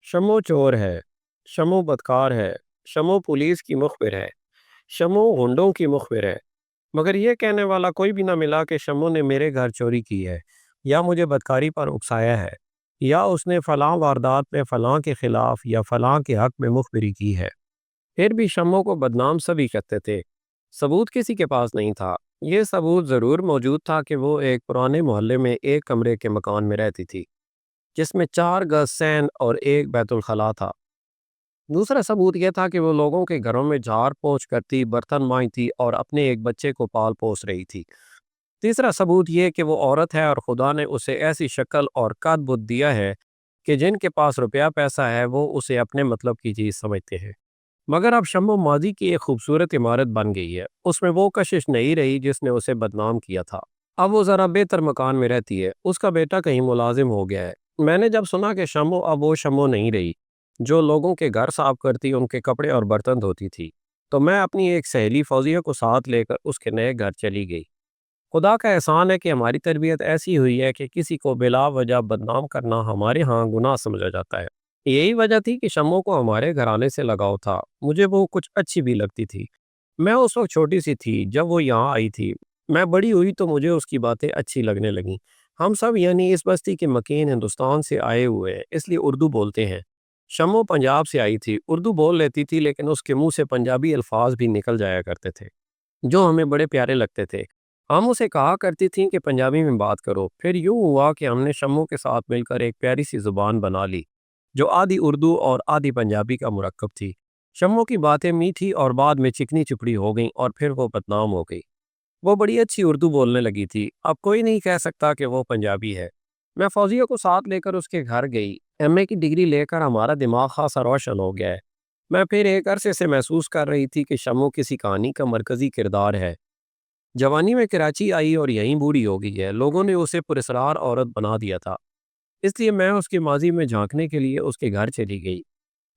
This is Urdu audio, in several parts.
شمو چور ہے، شمو بدکار ہے، شمو پولیس کی مخبر ہے، شمو غنڈوں کی مخبر ہے، مگر یہ کہنے والا کوئی بھی نہ ملا کہ شمو نے میرے گھر چوری کی ہے، یا مجھے بدکاری پر اکسایا ہے، یا اس نے فلاں واردات میں فلاں کے خلاف یا فلاں کے حق میں مخبری کی ہے۔ پھر بھی شمو کو بدنام سبھی کرتے تھے، ثبوت کسی کے پاس نہیں تھا۔ یہ ثبوت ضرور موجود تھا کہ وہ ایک پرانے محلے میں ایک کمرے کے مکان میں رہتی تھی، جس میں 4 گز سین اور ایک بیت الخلاء تھا۔ دوسرا ثبوت یہ تھا کہ وہ لوگوں کے گھروں میں جھاڑ پوچھ کرتی، برتن مانجتی اور اپنے ایک بچے کو پال پوس رہی تھی۔ تیسرا ثبوت یہ کہ وہ عورت ہے اور خدا نے اسے ایسی شکل اور قد بت دیا ہے کہ جن کے پاس روپیہ پیسہ ہے وہ اسے اپنے مطلب کی چیز سمجھتے ہیں۔ مگر اب شمو ماضی کی ایک خوبصورت عمارت بن گئی ہے، اس میں وہ کشش نہیں رہی جس نے اسے بدنام کیا تھا۔ اب وہ ذرا بہتر مکان میں رہتی ہے، اس کا بیٹا کہیں ملازم ہو گیا ہے۔ میں نے جب سنا کہ شمو اب وہ شمو نہیں رہی جو لوگوں کے گھر صاف کرتی، ان کے کپڑے اور برتن دھوتی تھی، تو میں اپنی ایک سہیلی فوزیہ کو ساتھ لے کر اس کے نئے گھر چلی گئی۔ خدا کا احسان ہے کہ ہماری تربیت ایسی ہوئی ہے کہ کسی کو بلا وجہ بدنام کرنا ہمارے ہاں گناہ سمجھا جاتا ہے۔ یہی وجہ تھی کہ شمو کو ہمارے گھرانے سے لگاؤ تھا، مجھے وہ کچھ اچھی بھی لگتی تھی۔ میں اس وقت چھوٹی سی تھی جب وہ یہاں آئی تھی، میں بڑی ہوئی تو مجھے اس کی باتیں اچھی لگنے لگیں۔ ہم سب یعنی اس بستی کے مکین ہندوستان سے آئے ہوئے ہیں، اس لیے اردو بولتے ہیں۔ شمو پنجاب سے آئی تھی، اردو بول لیتی تھی، لیکن اس کے منہ سے پنجابی الفاظ بھی نکل جایا کرتے تھے جو ہمیں بڑے پیارے لگتے تھے۔ ہم اسے کہا کرتی تھیں کہ پنجابی میں بات کرو۔ پھر یوں ہوا کہ ہم نے شمو کے ساتھ مل کر ایک پیاری سی زبان بنا لی جو آدھی اردو اور آدھی پنجابی کا مرکب تھی۔ شمو کی باتیں میٹھی اور بعد میں چکنی چپڑی ہو گئیں اور پھر وہ بدنام ہو گئی۔ وہ بڑی اچھی اردو بولنے لگی تھی، اب کوئی نہیں کہہ سکتا کہ وہ پنجابی ہے۔ میں فوزیہ کو ساتھ لے کر اس کے گھر گئی۔ ایم اے کی ڈگری لے کر ہمارا دماغ خاصا روشن ہو گیا ہے۔ میں پھر ایک عرصے سے محسوس کر رہی تھی کہ شمو کسی کہانی کا مرکزی کردار ہے۔ جوانی میں کراچی آئی اور یہیں بوڑھی ہو گئی ہے، لوگوں نے اسے پراسرار عورت بنا دیا تھا، اس لیے میں اس کے ماضی میں جھانکنے کے لیے اس کے گھر چلی گئی۔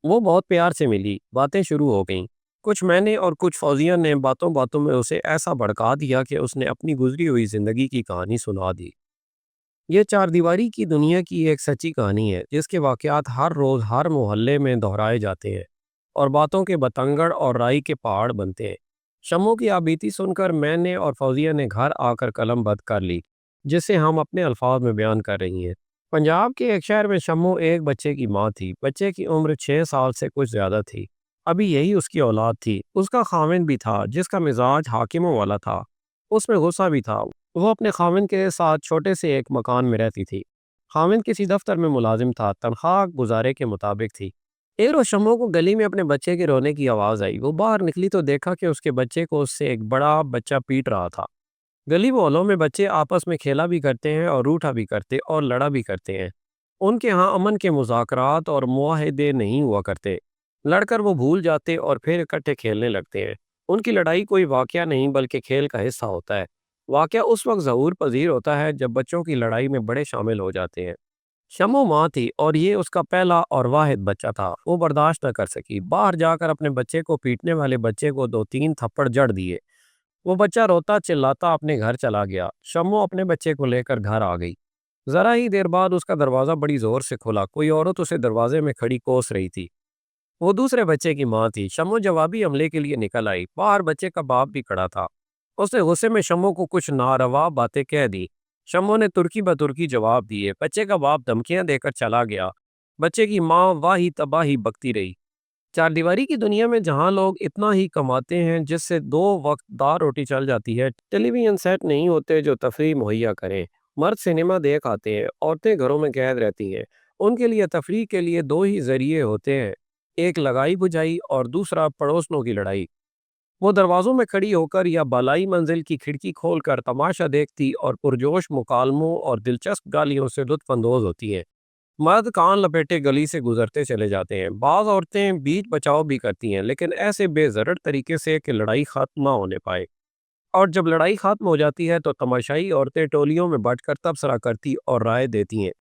وہ بہت پیار سے ملی، باتیں شروع ہو گئیں۔ کچھ میں نے اور کچھ فوزیہ نے باتوں باتوں میں اسے ایسا بھڑکا دیا کہ اس نے اپنی گزری ہوئی زندگی کی کہانی سنا دی۔ یہ چار دیواری کی دنیا کی ایک سچی کہانی ہے جس کے واقعات ہر روز ہر محلے میں دہرائے جاتے ہیں اور باتوں کے بتنگڑ اور رائی کے پہاڑ بنتے ہیں۔ شمو کی آبیتی سن کر میں نے اور فوزیہ نے گھر آ کر قلم بند کر لی، جسے ہم اپنے الفاظ میں بیان کر رہی ہیں۔ پنجاب کے ایک شہر میں شمو ایک بچے کی ماں تھی۔ بچے کی عمر 6 سال سے کچھ زیادہ تھی، ابھی یہی اس کی اولاد تھی۔ اس کا خاوند بھی تھا جس کا مزاج حاکموں والا تھا، اس میں غصہ بھی تھا۔ وہ اپنے خاوند کے ساتھ چھوٹے سے ایک مکان میں رہتی تھی۔ خاوند کسی دفتر میں ملازم تھا، تنخواہ گزارے کے مطابق تھی۔ ایک روز شمو کو گلی میں اپنے بچے کے رونے کی آواز آئی۔ وہ باہر نکلی تو دیکھا کہ اس کے بچے کو اس سے ایک بڑا بچہ پیٹ رہا تھا۔ گلی محلوں میں بچے آپس میں کھیلا بھی کرتے ہیں اور روٹھا بھی کرتے اور لڑا بھی کرتے ہیں۔ ان کے ہاں امن کے مذاکرات اور معاہدے نہیں ہوا کرتے، لڑ کر وہ بھول جاتے اور پھر اکٹھے کھیلنے لگتے ہیں۔ ان کی لڑائی کوئی واقعہ نہیں بلکہ کھیل کا حصہ ہوتا ہے۔ واقعہ اس وقت ظہور پذیر ہوتا ہے جب بچوں کی لڑائی میں بڑے شامل ہو جاتے ہیں۔ شمو ماں تھی اور یہ اس کا پہلا اور واحد بچہ تھا۔ وہ برداشت نہ کر سکی، باہر جا کر اپنے بچے کو پیٹنے والے بچے کو 2-3 تھپڑ جڑ دیے۔ وہ بچہ روتا چلاتا اپنے گھر چلا گیا۔ شمو اپنے بچے کو لے کر گھر آ گئی۔ ذرا ہی دیر بعد اس کا دروازہ بڑی زور سے کھلا، کوئی عورت اسے دروازے میں کھڑی کوس رہی تھی۔ وہ دوسرے بچے کی ماں تھی۔ شمو جوابی حملے کے لیے نکل آئی، باہر بچے کا باپ بھی کھڑا تھا۔ اس نے غصے میں شمو کو کچھ ناروا باتیں کہہ دی۔ شمو نے ترکی بترکی جواب دیے۔ بچے کا باپ دھمکیاں دے کر چلا گیا۔ بچے کی ماں واہی تباہی بکتی رہی۔ چار دیواری کی دنیا میں جہاں لوگ اتنا ہی کماتے ہیں جس سے 2 وقت دار روٹی چل جاتی ہے، ٹیلی ویژن سیٹ نہیں ہوتے جو تفریح مہیا کریں۔ مرد سنیما دیکھ آتے ہیں، عورتیں گھروں میں قید رہتی ہیں۔ ان کے لیے تفریح کے لیے 2 ہی ذریعے ہوتے ہیں، ایک لگائی بجھائی اور دوسرا پڑوسنوں کی لڑائی۔ وہ دروازوں میں کھڑی ہو کر یا بالائی منزل کی کھڑکی کھول کر تماشا دیکھتی اور پرجوش مکالموں اور دلچسپ گالیوں سے لطف اندوز ہوتی ہیں۔ مرد کان لپیٹے گلی سے گزرتے چلے جاتے ہیں۔ بعض عورتیں بیچ بچاؤ بھی کرتی ہیں، لیکن ایسے بے ضرر طریقے سے کہ لڑائی ختم نہ ہونے پائے۔ اور جب لڑائی ختم ہو جاتی ہے تو تماشائی عورتیں ٹولیوں میں بٹ کر تبصرہ کرتی اور رائے دیتی ہیں،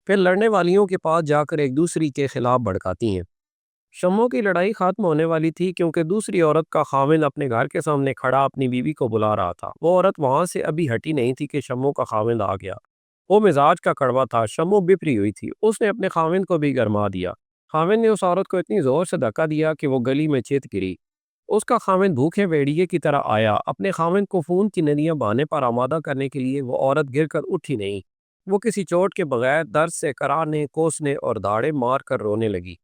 پھر لڑنے والیوں کے پاس جا کر ایک دوسری کے خلاف بھڑکاتی ہیں۔ شمو کی لڑائی ختم ہونے والی تھی کیونکہ دوسری عورت کا خاوند اپنے گھر کے سامنے کھڑا اپنی بیوی کو بلا رہا تھا۔ وہ عورت وہاں سے ابھی ہٹی نہیں تھی کہ شمو کا خاوند آ گیا۔ وہ مزاج کا کڑوا تھا، شمو بپری ہوئی تھی، اس نے اپنے خاوند کو بھی گرما دیا۔ خاوند نے اس عورت کو اتنی زور سے دھکا دیا کہ وہ گلی میں چت گری۔ اس کا خاوند بھوکے بھیڑیے کی طرح آیا، اپنے خاوند کو خون کی ندیاں بہانے پر آمادہ کرنے کے لیے۔ وہ عورت گر کر اٹھی نہیں، وہ کسی چوٹ کے بغیر درد سے کراہنے، کوسنے اور دھاڑے مار کر رونے لگی۔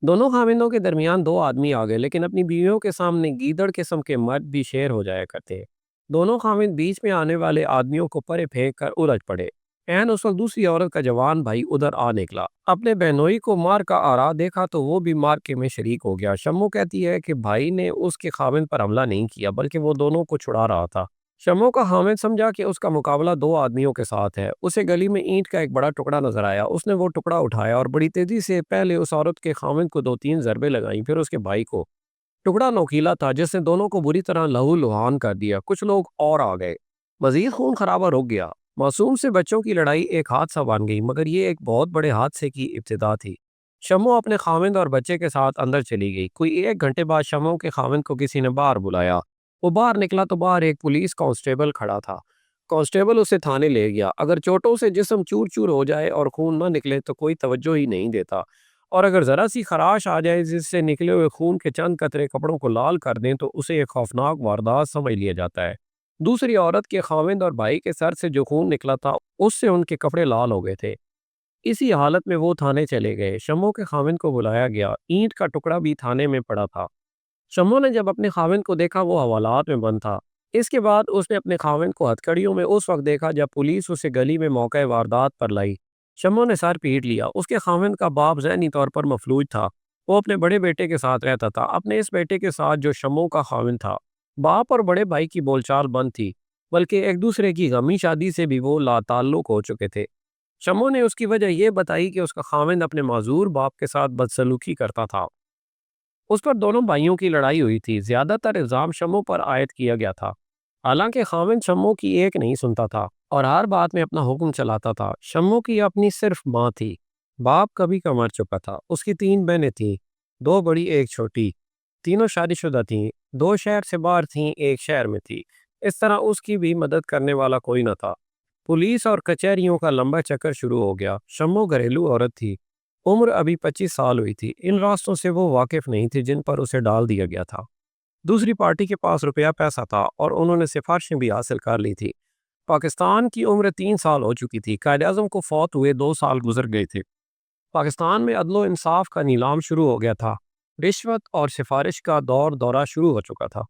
دونوں خاوندوں کے درمیان دو آدمی آ گئے، لیکن اپنی بیویوں کے سامنے گیدڑ قسم کے مرد بھی شیر ہو جایا کرتے ہیں۔ دونوں خاوند بیچ میں آنے والے آدمیوں کو پرے پھینک کر الجھ پڑے۔ اس وقت دوسری عورت کا جوان بھائی ادھر آ نکلا، اپنے بہنوئی کو مار کا آرا دیکھا تو وہ بھی مار کے میں شریک ہو گیا۔ شمو کہتی ہے کہ بھائی نے اس کے خاوند پر حملہ نہیں کیا، بلکہ وہ دونوں کو چھڑا رہا تھا۔ شمو کا خاوند سمجھا کہ اس کا مقابلہ دو آدمیوں کے ساتھ ہے۔ اسے گلی میں اینٹ کا ایک بڑا ٹکڑا نظر آیا، اس نے وہ ٹکڑا اٹھایا اور بڑی تیزی سے پہلے اس عورت کے خاوند کو دو تین ضربے لگائیں، پھر اس کے بھائی کو۔ ٹکڑا نوکیلا تھا جس نے دونوں کو بری طرح لہو لہان کر دیا۔ کچھ لوگ اور آ گئے، مزید خون خرابہ رک گیا۔ معصوم سے بچوں کی لڑائی ایک حادثہ بن گئی، مگر یہ ایک بہت بڑے حادثے کی ابتدا تھی۔ شمو اپنے خاوند اور بچے کے ساتھ اندر چلی گئی۔ کوئی 1 گھنٹے بعد شمو کے خاوند کو کسی نے باہر بلایا۔ وہ باہر نکلا تو باہر ایک پولیس کانسٹیبل کھڑا تھا۔ کانسٹیبل اسے تھانے لے گیا۔ اگر چوٹوں سے جسم چور چور ہو جائے اور خون نہ نکلے تو کوئی توجہ ہی نہیں دیتا، اور اگر ذرا سی خراش آ جائے جس سے نکلے ہوئے خون کے چند قطرے کپڑوں کو لال کر دیں تو اسے ایک خوفناک واردات سمجھ لیا جاتا ہے۔ دوسری عورت کے خاوند اور بھائی کے سر سے جو خون نکلا تھا اس سے ان کے کپڑے لال ہو گئے تھے۔ اسی حالت میں وہ تھانے چلے گئے۔ شمو کے خاوند کو بلایا گیا، اینٹ کا ٹکڑا بھی تھانے میں پڑا تھا۔ شمو نے جب اپنے خاوند کو دیکھا وہ حوالات میں بند تھا۔ اس کے بعد اس نے اپنے خاوند کو ہتھکڑیوں میں اس وقت دیکھا جب پولیس اسے گلی میں موقع واردات پر لائی۔ شمو نے سر پیٹ لیا۔ اس کے خاوند کا باپ ذہنی طور پر مفلوج تھا۔ وہ اپنے بڑے بیٹے کے ساتھ رہتا تھا، اپنے اس بیٹے کے ساتھ جو شمو کا خاوند تھا۔ باپ اور بڑے بھائی کی بول چال بند تھی، بلکہ ایک دوسرے کی غمی شادی سے بھی وہ لا تعلق ہو چکے تھے۔ شمو نے اس کی وجہ یہ بتائی کہ اس کا خاوند اپنے معذور باپ کے ساتھ بدسلوکی کرتا تھا۔ اس پر دونوں بھائیوں کی لڑائی ہوئی تھی۔ زیادہ تر الزام شمو پر عائد کیا گیا تھا، حالانکہ خاوند شمو کی ایک نہیں سنتا تھا اور ہر بات میں اپنا حکم چلاتا تھا۔ شمو کی اپنی صرف ماں تھی، باپ کبھی کا مر چکا تھا۔ اس کی 3 بہنیں تھیں، 2 بڑی ایک چھوٹی، تینوں شادی شدہ تھیں، 2 شہر سے باہر تھیں، ایک شہر میں تھی۔ اس طرح اس کی بھی مدد کرنے والا کوئی نہ تھا۔ پولیس اور کچہریوں کا لمبا چکر شروع ہو گیا۔ شمو گھریلو عورت تھی، عمر ابھی 25 سال ہوئی تھی۔ ان راستوں سے وہ واقف نہیں تھی جن پر اسے ڈال دیا گیا تھا۔ دوسری پارٹی کے پاس روپیہ پیسہ تھا اور انہوں نے سفارشیں بھی حاصل کر لی تھی۔ پاکستان کی عمر 3 سال ہو چکی تھی، قائد اعظم کو فوت ہوئے 2 سال گزر گئے تھے۔ پاکستان میں عدل و انصاف کا نیلام شروع ہو گیا تھا، رشوت اور سفارش کا دور دورہ شروع ہو چکا تھا۔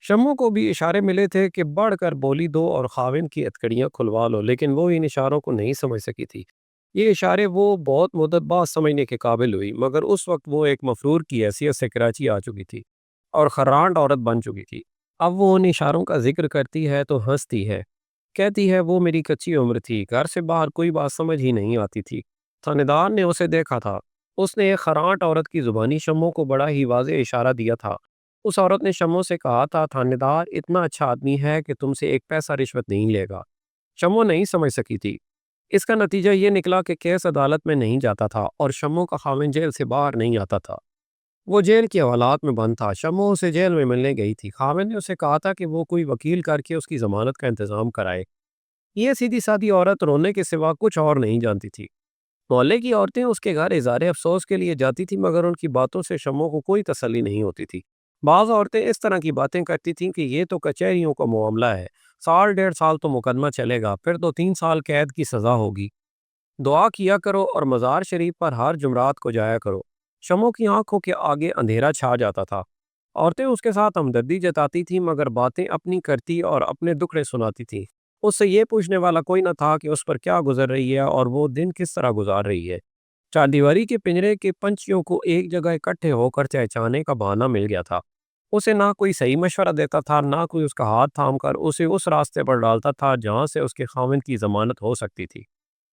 شمو کو بھی اشارے ملے تھے کہ بڑھ کر بولی دو اور خاوند کی ہتھکڑیاں کھلوا لو، لیکن وہ ان اشاروں کو نہیں سمجھ سکی تھی۔ یہ اشارے وہ بہت مدت بعد سمجھنے کے قابل ہوئی، مگر اس وقت وہ ایک مفرور کی حیثیت سے کراچی آ چکی تھی اور خرانٹ عورت بن چکی تھی۔ اب وہ ان اشاروں کا ذکر کرتی ہے تو ہنستی ہے، کہتی ہے وہ میری کچی عمر تھی، گھر سے باہر کوئی بات سمجھ ہی نہیں آتی تھی۔ تھانے دار نے اسے دیکھا تھا، اس نے ایک خرانٹ عورت کی زبانی شمو کو بڑا ہی واضح اشارہ دیا تھا۔ اس عورت نے شمو سے کہا تھا تھانے دار اتنا اچھا آدمی ہے کہ تم سے ایک پیسہ رشوت نہیں لے گا۔ شمو نہیں سمجھ سکی تھی۔ اس کا نتیجہ یہ نکلا کہ کیس عدالت میں نہیں جاتا تھا اور شمو کا خاوند جیل سے باہر نہیں آتا تھا۔ وہ جیل کے حوالات میں بند تھا۔ شمو اسے جیل میں ملنے گئی تھی۔ خاوند نے اسے کہا تھا کہ وہ کوئی وکیل کر کے اس کی ضمانت کا انتظام کرائے۔ یہ سیدھی سادی عورت رونے کے سوا کچھ اور نہیں جانتی تھی۔ محلے کی عورتیں اس کے گھر اظہار افسوس کے لیے جاتی تھیں، مگر ان کی باتوں سے شمو کو کوئی تسلی نہیں ہوتی تھی۔ بعض عورتیں اس طرح کی باتیں کرتی تھیں کہ یہ تو کچہریوں کا معاملہ ہے، 1.5 سال تو مقدمہ چلے گا، پھر تو 3 سال قید کی سزا ہوگی۔ دعا کیا کرو اور مزار شریف پر ہر جمعرات کو جایا کرو۔ شمو کی آنکھوں کے آگے اندھیرا چھا جاتا تھا۔ عورتیں اس کے ساتھ ہمدردی جتاتی تھیں، مگر باتیں اپنی کرتی اور اپنے دکھڑے سناتی تھیں۔ اس سے یہ پوچھنے والا کوئی نہ تھا کہ اس پر کیا گزر رہی ہے اور وہ دن کس طرح گزار رہی ہے۔ چاردیواری کے پنجرے کے پنچھیوں کو ایک جگہ اکٹھے ہو کر چہچہانے کا بہانہ مل گیا تھا۔ اسے نہ کوئی صحیح مشورہ دیتا تھا، نہ کوئی اس کا ہاتھ تھام کر اسے اس راستے پر ڈالتا تھا جہاں سے اس کے خاوند کی ضمانت ہو سکتی تھی۔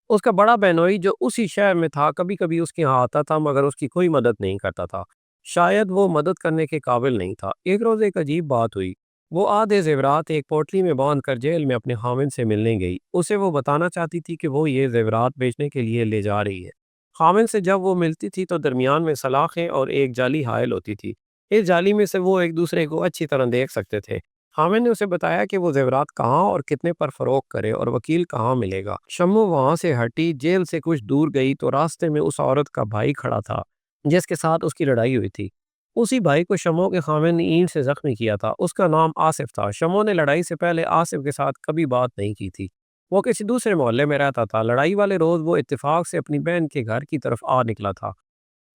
اس کا بڑا بہنوئی جو اسی شہر میں تھا کبھی کبھی اس کے یہاں آتا تھا، مگر اس کی کوئی مدد نہیں کرتا تھا۔ شاید وہ مدد کرنے کے قابل نہیں تھا۔ ایک روز ایک عجیب بات ہوئی۔ وہ آدھے زیورات ایک پوٹلی میں باندھ کر جیل میں اپنے خاوند سے ملنے گئی۔ اسے وہ بتانا چاہتی تھی کہ وہ یہ زیورات بیچنے کے لیے لے جا رہی ہے۔ خاوند سے جب وہ ملتی تھی تو درمیان میں سلاخیں اور ایک جالی حائل ہوتی تھی۔ اس جالی میں سے وہ ایک دوسرے کو اچھی طرح دیکھ سکتے تھے۔ خاوند نے اسے بتایا کہ وہ زیورات کہاں اور کتنے پر فروخت کرے اور وکیل کہاں ملے گا۔ شمو وہاں سے ہٹی، جیل سے کچھ دور گئی تو راستے میں اس عورت کا بھائی کھڑا تھا۔ جس کے ساتھ اس کی لڑائی ہوئی تھی۔ اسی بھائی کو شمو کے خاوند نے اینٹ سے زخمی کیا تھا۔ اس کا نام آصف تھا۔ شمو نے لڑائی سے پہلے آصف کے ساتھ کبھی بات نہیں کی تھی۔ وہ کسی دوسرے محلے میں رہتا تھا۔ لڑائی والے روز وہ اتفاق سے اپنی بہن کے گھر کی طرف آ نکلا تھا۔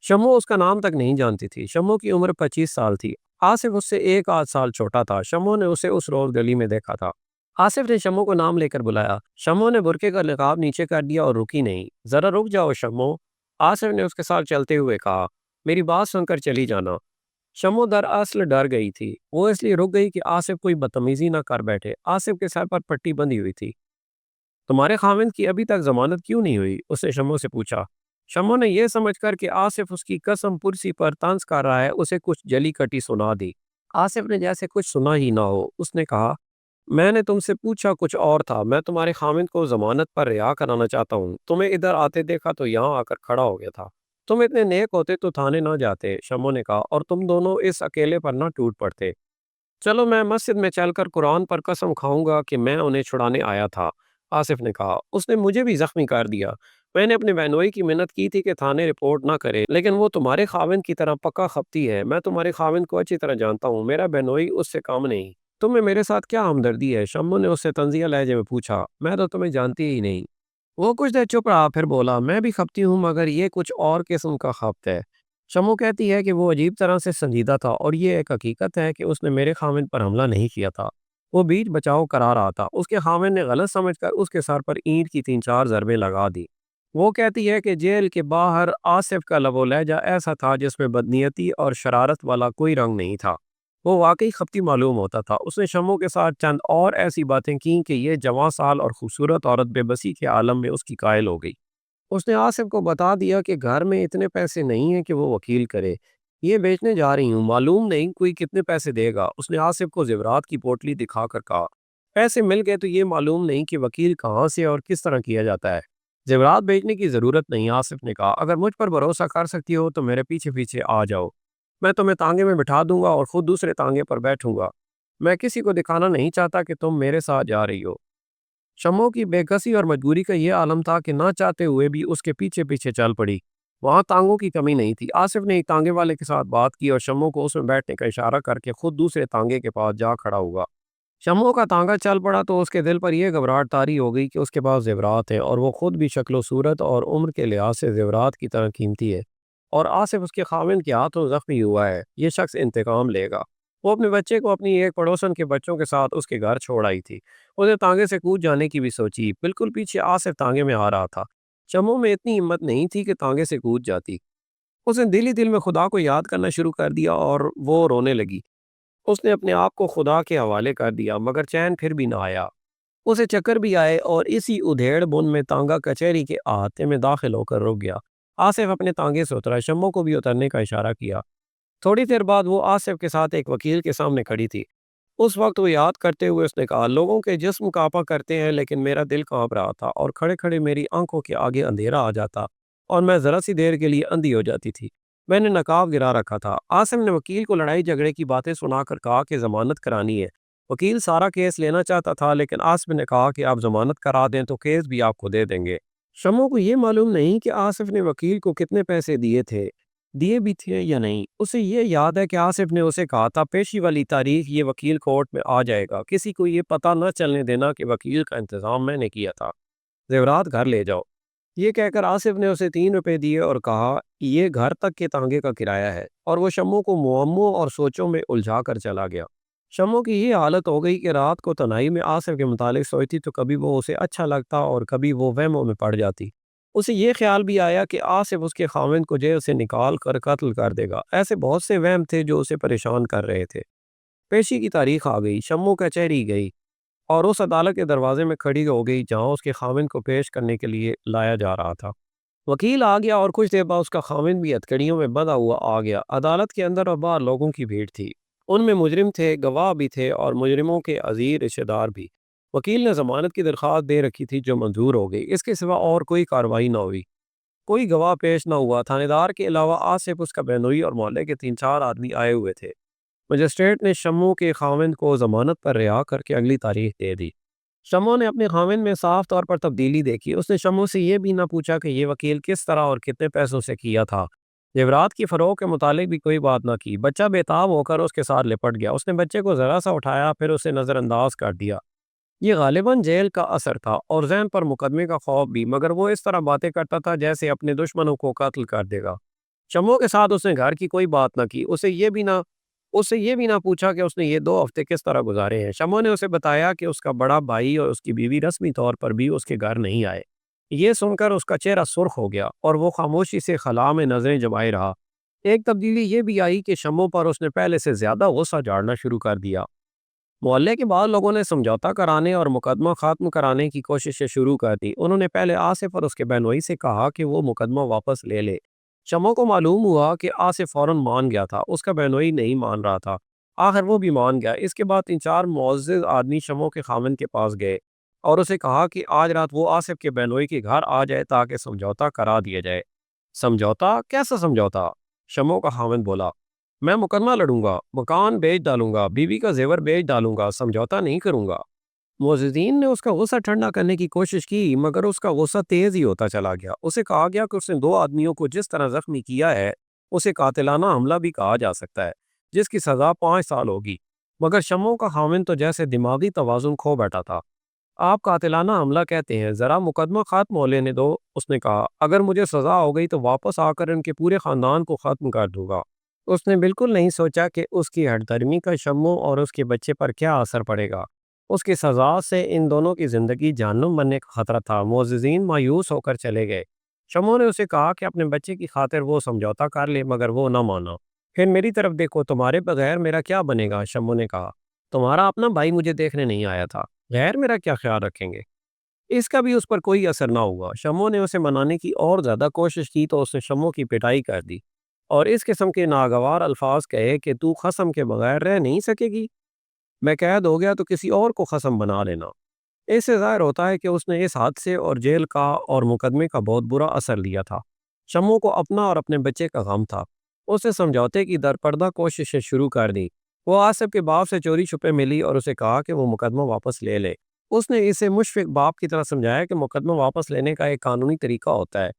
شمو اس کا نام تک نہیں جانتی تھی۔ شمو کی عمر 25 سال تھی۔ آصف اس سے ایک آدھ سال چھوٹا تھا۔ شمو نے اسے اس روز گلی میں دیکھا تھا۔ آصف نے شمو کو نام لے کر بلایا۔ شمو نے برقعے کا نقاب نیچے کر دیا اور رکی نہیں۔ ذرا رک جاؤ شمو، آصف نے اس کے ساتھ چلتے ہوئے کہا، میری بات سن کر چلی جانا۔ شمو دراصل ڈر گئی تھی۔ وہ اس لیے رک گئی کہ آصف کوئی بدتمیزی نہ کر بیٹھے۔ آصف کے سر پر پٹی بندھی ہوئی تھی۔ تمہارے خاوند کی ابھی تک ضمانت کیوں نہیں ہوئی؟ اس نے شمو سے پوچھا۔ شمو نے یہ سمجھ کر کہ آصف اس کی قسم پرسی پر طنز کر رہا ہے اسے کچھ جلی کٹی سنا دی۔ آصف نے جیسے کچھ سنا ہی نہ ہو۔ اس نے کہا، میں نے تم سے پوچھا کچھ اور تھا۔ میں تمہارے خاوند کو ضمانت پر رہا کرانا چاہتا ہوں۔ تمہیں ادھر آتے دیکھا تو یہاں آ کر کھڑا ہو گیا تھا۔ تم اتنے نیک ہوتے تو تھانے نہ جاتے، شمو نے کہا، اور تم دونوں اس اکیلے پر نہ ٹوٹ پڑتے۔ چلو میں مسجد میں چل کر قرآن پر قسم کھاؤں گا کہ میں انہیں چھڑانے آیا تھا، آصف نے کہا۔ اس نے مجھے بھی زخمی کر دیا۔ میں نے اپنے بہنوئی کی منت کی تھی کہ تھانے رپورٹ نہ کرے، لیکن وہ تمہارے خاوند کی طرح پکا خپتی ہے۔ میں تمہارے خاوند کو اچھی طرح جانتا ہوں۔ میرا بہنوئی اس سے کم نہیں۔ تمہیں میرے ساتھ کیا ہمدردی ہے؟ شمو نے اس سے طنزیہ لہجے میں پوچھا۔ میں تو تمہیں جانتی ہی نہیں۔ وہ کچھ دیر چپ رہا، پھر بولا، میں بھی خپتی ہوں مگر یہ کچھ اور قسم کا خپت ہے۔ شمو کہتی ہے کہ وہ عجیب طرح سے سنجیدہ تھا، اور یہ ایک حقیقت ہے کہ اس نے میرے خاوند پر حملہ نہیں کیا تھا۔ وہ بیچ بچاؤ کرا رہا تھا۔ اس کے خاوند نے غلط سمجھ کر اس کے سر پر اینٹ کی 3 4 ضربیں لگا دی۔ وہ کہتی ہے کہ جیل کے باہر آصف کا لب و لہجہ ایسا تھا جس میں بدنیتی اور شرارت والا کوئی رنگ نہیں تھا۔ وہ واقعی خپتی معلوم ہوتا تھا۔ اس نے شمو کے ساتھ چند اور ایسی باتیں کیں کہ یہ جوان سال اور خوبصورت عورت بے بسی کے عالم میں اس کی قائل ہو گئی۔ اس نے آصف کو بتا دیا کہ گھر میں اتنے پیسے نہیں ہیں کہ وہ وکیل کرے۔ یہ بیچنے جا رہی ہوں، معلوم نہیں کوئی کتنے پیسے دے گا۔ اس نے آصف کو زیورات کی پوٹلی دکھا کر کہا، پیسے مل گئے تو یہ معلوم نہیں کہ وکیل کہاں سے اور کس طرح کیا جاتا ہے۔ زیورات بیچنے کی ضرورت نہیں، آصف نے کہا۔ اگر مجھ پر بھروسہ کر سکتی ہو تو میرے پیچھے پیچھے آ جاؤ۔ میں تمہیں تانگے میں بٹھا دوں گا اور خود دوسرے تانگے پر بیٹھوں گا۔ میں کسی کو دکھانا نہیں چاہتا کہ تم میرے ساتھ جا رہی ہو۔ شمو کی بے کسی اور مجبوری کا یہ عالم تھا کہ نہ چاہتے ہوئے بھی اس کے پیچھے پیچھے چل پڑی۔ وہاں تانگوں کی کمی نہیں تھی۔ آصف نے ایک تانگے والے کے ساتھ بات کی اور شمو کو اس میں بیٹھنے کا اشارہ کر کے خود دوسرے تانگے کے پاس جا کھڑا ہوا۔ شمو کا تانگا چل پڑا تو اس کے دل پر یہ گھبراہٹ طاری ہو گئی کہ اس کے پاس زیورات ہیں، اور وہ خود بھی شکل و صورت اور عمر کے لحاظ سے زیورات کی طرح قیمتی ہے، اور آصف اس کے خاوند کے ہاتھوں زخمی ہوا ہے۔ یہ شخص انتقام لے گا۔ وہ اپنے بچے کو اپنی ایک پڑوسن کے بچوں کے ساتھ اس کے گھر چھوڑ آئی تھی۔ اس نے تانگے سے کود جانے کی بھی سوچی۔ بالکل پیچھے آصف تانگے میں آ رہا تھا۔ شمو میں اتنی ہمت نہیں تھی کہ تانگے سے کود جاتی۔ اس نے دل ہی دل میں خدا کو یاد کرنا شروع کر دیا اور وہ رونے لگی۔ اس نے اپنے آپ کو خدا کے حوالے کر دیا، مگر چین پھر بھی نہ آیا۔ اسے چکر بھی آئے اور اسی ادھیڑ بن میں تانگا کچہری کے احاطے میں داخل ہو کر رک گیا۔ آصف اپنے تانگے سے اترا، شمو کو بھی اترنے کا اشارہ کیا۔ تھوڑی دیر بعد وہ آصف کے ساتھ ایک وکیل کے سامنے کھڑی تھی۔ اس وقت وہ یاد کرتے ہوئے اس نے کہا، لوگوں کے جسم کانپا کرتے ہیں لیکن میرا دل کانپ رہا تھا، اور کھڑے کھڑے میری آنکھوں کے آگے اندھیرا آ جاتا اور میں ذرا سی دیر کے لیے اندھی ہو جاتی تھی۔ میں نے نقاب گرا رکھا تھا۔ آصف نے وکیل کو لڑائی جھگڑے کی باتیں سنا کر کہا کہ ضمانت کرانی ہے۔ وکیل سارا کیس لینا چاہتا تھا، لیکن آصف نے کہا کہ آپ ضمانت کرا دیں تو کیس بھی آپ کو دے دیں گے۔ شمو کو یہ معلوم نہیں کہ آصف نے وکیل کو کتنے پیسے دیے بھی تھے یا نہیں۔ اسے یہ یاد ہے کہ آصف نے اسے کہا تھا، پیشی والی تاریخ یہ وکیل کورٹ میں آ جائے گا، کسی کو یہ پتہ نہ چلنے دینا کہ وکیل کا انتظام میں نے کیا تھا۔ زیورات گھر لے جاؤ۔ یہ کہہ کر آصف نے اسے 3 روپے دیے اور کہا، یہ گھر تک کے تانگے کا کرایہ ہے، اور وہ شمو کو معموں اور سوچوں میں الجھا کر چلا گیا۔ شمو کی یہ حالت ہو گئی کہ رات کو تنہائی میں آصف کے متعلق سوچتی تو کبھی وہ اسے اچھا لگتا اور کبھی وہ وہموں میں پڑ جاتی۔ اسے یہ خیال بھی آیا کہ آصف اس کے خاوند کو جیل سے نکال کر قتل کر دے گا۔ ایسے بہت سے وہم تھے جو اسے پریشان کر رہے تھے۔ پیشی کی تاریخ آ گئی۔ شمو کچہری گئی اور اس عدالت کے دروازے میں کھڑی ہو گئی جہاں اس کے خاوند کو پیش کرنے کے لیے لایا جا رہا تھا۔ وکیل آ گیا اور کچھ دیر بعد اس کا خاوند بھی ہتھکڑیوں میں بندھا ہوا آ گیا۔ عدالت کے اندر اور باہر لوگوں کی بھیڑ تھی۔ ان میں مجرم تھے، گواہ بھی تھے، اور مجرموں کے عزیر رشتہ دار بھی۔ وکیل نے ضمانت کی درخواست دے رکھی تھی جو منظور ہو گئی۔ اس کے سوا اور کوئی کارروائی نہ ہوئی۔ کوئی گواہ پیش نہ ہوا۔ تھانے دار کے علاوہ آصف، اس کا بہنوئی اور محلے کے 3 4 آدمی آئے ہوئے تھے۔ مجسٹریٹ نے شمو کے خاوند کو ضمانت پر رہا کر کے اگلی تاریخ دے دی۔ شمو نے اپنے خاوند میں صاف طور پر تبدیلی دیکھی۔ اس نے شمو سے یہ بھی نہ پوچھا کہ یہ وکیل کس طرح اور کتنے پیسوں سے کیا تھا۔ زیورات کی فروغ کے متعلق بھی کوئی بات نہ کی۔ بچہ بےتاب ہو کر اس کے ساتھ لپٹ گیا۔ اس نے بچے کو ذرا سا اٹھایا، پھر اسے نظر انداز کر دیا۔ یہ غالباً جیل کا اثر تھا اور ذہن پر مقدمے کا خوف بھی، مگر وہ اس طرح باتیں کرتا تھا جیسے اپنے دشمنوں کو قتل کر دے گا۔ شمو کے ساتھ اس نے گھر کی کوئی بات نہ کی، اسے یہ بھی نہ پوچھا کہ اس نے یہ 2 ہفتے کس طرح گزارے ہیں۔ شمو نے اسے بتایا کہ اس کا بڑا بھائی اور اس کی بیوی رسمی طور پر بھی اس کے گھر نہیں آئے۔ یہ سن کر اس کا چہرہ سرخ ہو گیا اور وہ خاموشی سے خلا میں نظریں جمائے رہا۔ ایک تبدیلی یہ بھی آئی کہ شمو پر اس نے پہلے سے زیادہ غصہ جھاڑنا شروع کر دیا۔ محلے کے بعض لوگوں نے سمجھوتا کرانے اور مقدمہ ختم کرانے کی کوششیں شروع کر دی۔ انہوں نے پہلے آصف اور اس کے بہنوئی سے کہا کہ وہ مقدمہ واپس لے لے۔ شمو کو معلوم ہوا کہ آصف فوراً مان گیا تھا، اس کا بہنوئی نہیں مان رہا تھا۔ آخر وہ بھی مان گیا۔ اس کے بعد 3-4 معزز آدمی شمو کے خاوند کے پاس گئے اور اسے کہا کہ آج رات وہ آصف کے بہنوئی کے گھر آ جائے تاکہ سمجھوتا کرا دیا جائے۔ سمجھوتا؟ کیسا سمجھوتا؟ شمو کا خاوند بولا، میں مقدمہ لڑوں گا، مکان بیچ ڈالوں گا، بیوی کا زیور بیچ ڈالوں گا، سمجھوتا نہیں کروں گا۔ معززین نے اس کا غصہ ٹھنڈا کرنے کی کوشش کی، مگر اس کا غصہ تیز ہی ہوتا چلا گیا۔ اسے کہا گیا کہ اس نے 2 آدمیوں کو جس طرح زخمی کیا ہے اسے قاتلانہ حملہ بھی کہا جا سکتا ہے، جس کی سزا 5 سال ہوگی۔ مگر شمو کا خاوند تو جیسے دماغی توازن کھو بیٹھا تھا۔ آپ قاتلانہ حملہ کہتے ہیں، ذرا مقدمہ ختم ہو لینے دو۔ اس نے کہا، اگر مجھے سزا ہو گئی تو واپس آ کر ان کے پورے خاندان کو ختم کر دوں گا۔ اس نے بالکل نہیں سوچا کہ اس کی ہٹ درمی کا شمو اور اس کے بچے پر کیا اثر پڑے گا۔ اس کی سزا سے ان دونوں کی زندگی جہنم بننے کا خطرہ تھا۔ معززین مایوس ہو کر چلے گئے۔ شمو نے اسے کہا کہ اپنے بچے کی خاطر وہ سمجھوتا کر لے، مگر وہ نہ مانا۔ پھر میری طرف دیکھو، تمہارے بغیر میرا کیا بنے گا؟ شمو نے کہا، تمہارا اپنا بھائی مجھے دیکھنے نہیں آیا تھا، غیر میرا کیا خیال رکھیں گے؟ اس کا بھی اس پر کوئی اثر نہ ہوا۔ شمو نے اسے منانے کی اور زیادہ کوشش کی تو اس نے شمو کی پٹائی کر دی اور اس قسم کے ناگوار الفاظ کہے کہ تو خصم کے بغیر رہ نہیں سکے گی، میں قید ہو گیا تو کسی اور کو خصم بنا لینا۔ اس سے ظاہر ہوتا ہے کہ اس نے اس حادثے اور جیل کا اور مقدمے کا بہت برا اثر لیا تھا۔ شمو کو اپنا اور اپنے بچے کا غم تھا۔ اس نے سمجھوتے کی درپردہ کوششیں شروع کر دی۔ وہ آصف کے باپ سے چوری چھپے ملی اور اسے کہا کہ وہ مقدمہ واپس لے لے۔ اس نے اسے مشفق باپ کی طرح سمجھایا کہ مقدمہ واپس لینے کا ایک قانونی طریقہ ہوتا ہے،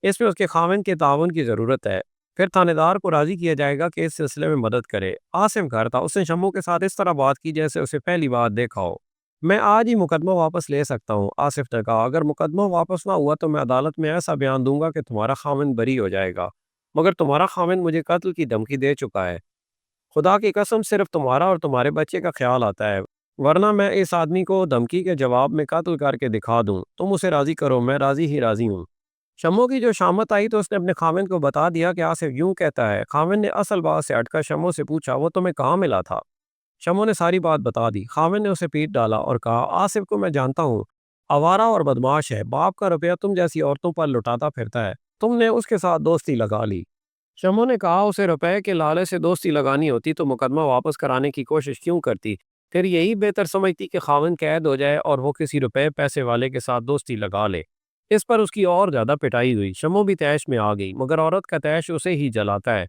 اس میں اس کے خاوند کے تعاون کی ضرورت ہے، پھر تھانے دار کو راضی کیا جائے گا کہ اس سلسلے میں مدد کرے۔ آصف گھر تھا۔ اس نے شمو کے ساتھ اس طرح بات کی جیسے اسے پہلی بار دیکھا ہو۔ میں آج ہی مقدمہ واپس لے سکتا ہوں، آصف نے کہا۔ اگر مقدمہ واپس نہ ہوا تو میں عدالت میں ایسا بیان دوں گا کہ تمہارا خاوند بری ہو جائے گا، مگر تمہارا خاوند مجھے قتل کی دھمکی دے چکا ہے۔ خدا کی قسم صرف تمہارا اور تمہارے بچے کا خیال آتا ہے، ورنہ میں اس آدمی کو دھمکی کے جواب میں قتل کر کے دکھا دوں۔ تم اسے راضی کرو، میں راضی ہی راضی ہوں۔ شمو کی جو شامت آئی تو اس نے اپنے خاوند کو بتا دیا کہ آصف یوں کہتا ہے۔ خاوند نے اصل بات سے ہٹ کر شمو سے پوچھا، وہ تمہیں کہاں ملا تھا؟ شمو نے ساری بات بتا دی۔ خاوند نے اسے پیٹ ڈالا اور کہا، آصف کو میں جانتا ہوں، آوارہ اور بدماش ہے، باپ کا روپیہ تم جیسی عورتوں پر لٹاتا پھرتا ہے، تم نے اس کے ساتھ دوستی لگا لی۔ شمو نے کہا، اسے روپے کے لالچ سے دوستی لگانی ہوتی تو مقدمہ واپس کرانے کی کوشش کیوں کرتی؟ پھر یہی بہتر سمجھتی کہ خاوند قید ہو جائے اور وہ کسی روپے پیسے والے کے ساتھ دوستی لگا لے۔ اس پر اس کی اور زیادہ پٹائی ہوئی۔ شمو بھی تیش میں آ گئی، مگر عورت کا تیش اسے ہی جلاتا ہے،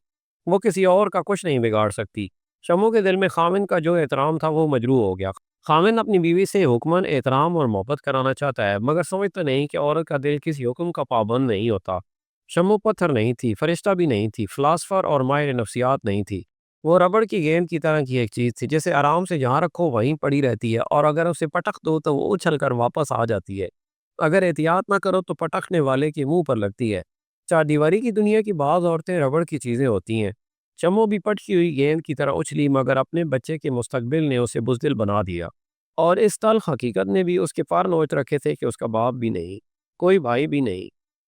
وہ کسی اور کا کچھ نہیں بگاڑ سکتی۔ شمو کے دل میں خاوند کا جو احترام تھا وہ مجروح ہو گیا۔ خاوند اپنی بیوی سے حکمن احترام اور محبت کرانا چاہتا ہے، مگر سمجھتا نہیں کہ عورت کا دل کسی حکم کا پابند نہیں ہوتا۔ شمو پتھر نہیں تھی، فرشتہ بھی نہیں تھی، فلاسفر اور ماہر نفسیات نہیں تھی۔ وہ ربڑ کی گیند کی طرح کی ایک چیز تھی جسے آرام سے جہاں رکھو وہیں پڑی رہتی ہے، اور اگر اسے پٹخ دو تو وہ اچھل کر واپس آ جاتی ہے۔ اگر احتیاط نہ کرو تو پٹخنے والے کے منہ پر لگتی ہے۔ چار دیواری کی دنیا کی بعض عورتیں ربڑ کی چیزیں ہوتی ہیں۔ شمو بھی پٹکی ہوئی گیند کی طرح اچھلی، مگر اپنے بچے کے مستقبل نے اسے بزدل بنا دیا، اور اس تلخ حقیقت نے بھی اس کے پر نوچ رکھے تھے کہ اس کا باپ بھی نہیں، کوئی بھائی بھی نہیں۔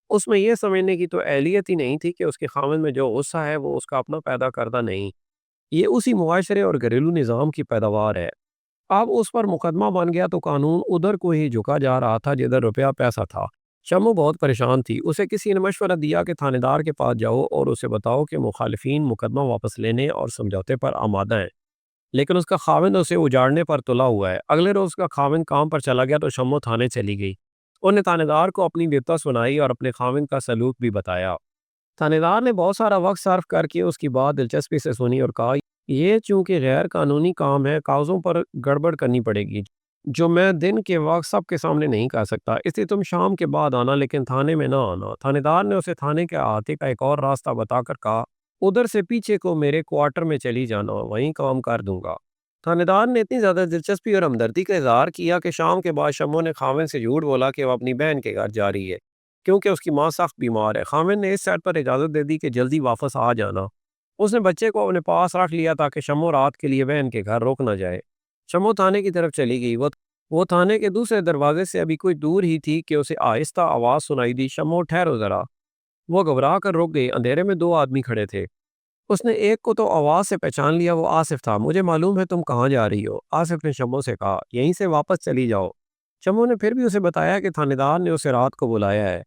اس میں یہ سمجھنے کی تو اہلیت ہی نہیں تھی کہ اس کے خاوند میں جو غصہ ہے وہ اس کا اپنا پیدا کردہ نہیں، یہ اسی معاشرے اور گھریلو نظام کی پیداوار ہے۔ اب اس پر مقدمہ بن گیا تو قانون ادھر کو ہی جھکا جا رہا تھا جدھر روپیہ پیسہ تھا۔ شمو بہت پریشان تھی۔ اسے کسی نے مشورہ دیا کہ تھانے دار کے پاس جاؤ اور اسے بتاؤ کہ مخالفین مقدمہ واپس لینے اور سمجھوتے پر آمادہ ہیں، لیکن اس کا خاوند اسے اجاڑنے پر تلا ہوا ہے۔ اگلے روز کا خاوند کام پر چلا گیا تو شمو تھانے چلی گئی۔ انہوں نے تھانے دار کو اپنی وپتا سنائی اور اپنے خاوند کا سلوک بھی بتایا۔ تھانے دار نے بہت سارا وقت صرف کر کے اس کی بات دلچسپی سے سنی اور کہا، یہ چونکہ غیر قانونی کام ہے، کاغذوں پر گڑبڑ کرنی پڑے گی، جو میں دن کے وقت سب کے سامنے نہیں کر سکتا، اس لیے تم شام کے بعد آنا لیکن تھانے میں نہ آنا۔ تھانے دار نے اسے تھانے کے احاطے کا ایک اور راستہ بتا کر کہا، ادھر سے پیچھے کو میرے کوارٹر میں چلی جانا، وہیں کام کر دوں گا۔ تھانے دار نے اتنی زیادہ دلچسپی اور ہمدردی کا اظہار کیا کہ شام کے بعد شمو نے خاوند سے جھوٹ بولا کہ وہ اپنی بہن کے گھر جا رہی ہے کیونکہ اس کی ماں سخت بیمار ہے۔ خاوند نے اس سیٹ پر اجازت دے دی کہ جلدی واپس آ جانا۔ اس نے بچے کو اپنے پاس رکھ لیا تاکہ شمو رات کے لیے بہن کے گھر رک نہ جائے۔ شمو تھانے کی طرف چلی گئی۔ وہ تھانے کے دوسرے دروازے سے ابھی کچھ دور ہی تھی کہ اسے آہستہ آواز سنائی دی، شمو ٹھہرو ذرا۔ وہ گھبرا کر رک گئی۔ اندھیرے میں دو آدمی کھڑے تھے۔ اس نے ایک کو تو آواز سے پہچان لیا، وہ آصف تھا۔ مجھے معلوم ہے تم کہاں جا رہی ہو، آصف نے شمو سے کہا، یہیں سے واپس چلی جاؤ۔ شمو نے پھر بھی اسے بتایا کہ تھانے دار نے اسے رات کو بلایا ہے۔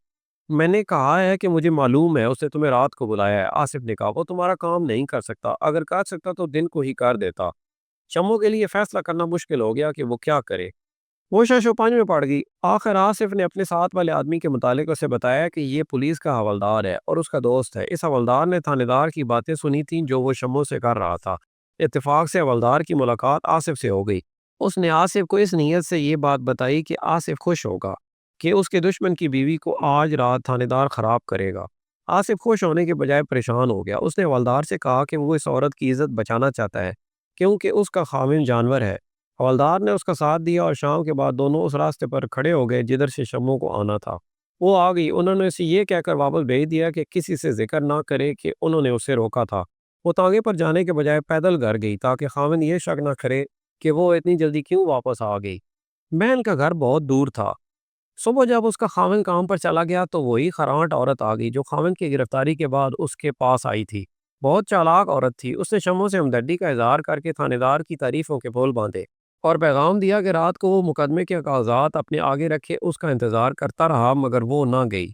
میں نے کہا ہے کہ مجھے معلوم ہے اس نے تمہیں رات کو بلایا ہے، آصف نے کہا۔ وہ تمہارا کام نہیں کر سکتا، اگر کر سکتا تو دن کو ہی کر دیتا۔ شمو کے لیے فیصلہ کرنا مشکل ہو گیا کہ وہ کیا کرے۔ وہ شش و پنج میں پڑ گئی۔ آخر آصف نے اپنے ساتھ والے آدمی کے متعلق اسے بتایا کہ یہ پولیس کا حوالدار ہے اور اس کا دوست ہے۔ اس حوالدار نے تھانے دار کی باتیں سنی تھیں جو وہ شمو سے کر رہا تھا۔ اتفاق سے حوالدار کی ملاقات آصف سے ہو گئی۔ اس نے آصف کو اس نیت سے یہ بات بتائی کہ آصف خوش ہوگا کہ اس کے دشمن کی بیوی کو آج رات تھانے دار خراب کرے گا۔ آصف خوش ہونے کے بجائے پریشان ہو گیا۔ اس نے حوالدار سے کہا کہ وہ اس عورت کی عزت بچانا چاہتا ہے کیونکہ اس کا خاوند جانور ہے۔ حوالدار نے اس کا ساتھ دیا اور شام کے بعد دونوں اس راستے پر کھڑے ہو گئے جدھر سے شمو کو آنا تھا۔ وہ آ گئی۔ انہوں نے اسے یہ کہہ کر واپس بھیج دیا کہ کسی سے ذکر نہ کرے کہ انہوں نے اسے روکا تھا۔ وہ تانگے پر جانے کے بجائے پیدل گھر گئی تاکہ خاوند یہ شک نہ کرے کہ وہ اتنی جلدی کیوں واپس آ گئی۔ بہن کا گھر بہت دور تھا۔ صبح جب اس کا خاوند کام پر چلا گیا تو وہی خرانٹ عورت آ گئی جو خاوند کی گرفتاری کے بعد اس کے پاس آئی تھی۔ بہت چالاک عورت تھی۔ اس نے شمو سے ہمدردی کا اظہار کر کے تھانے دار کی تعریفوں کے پھول باندھے اور پیغام دیا کہ رات کو وہ مقدمے کے کاغذات اپنے آگے رکھے اس کا انتظار کرتا رہا مگر وہ نہ گئی۔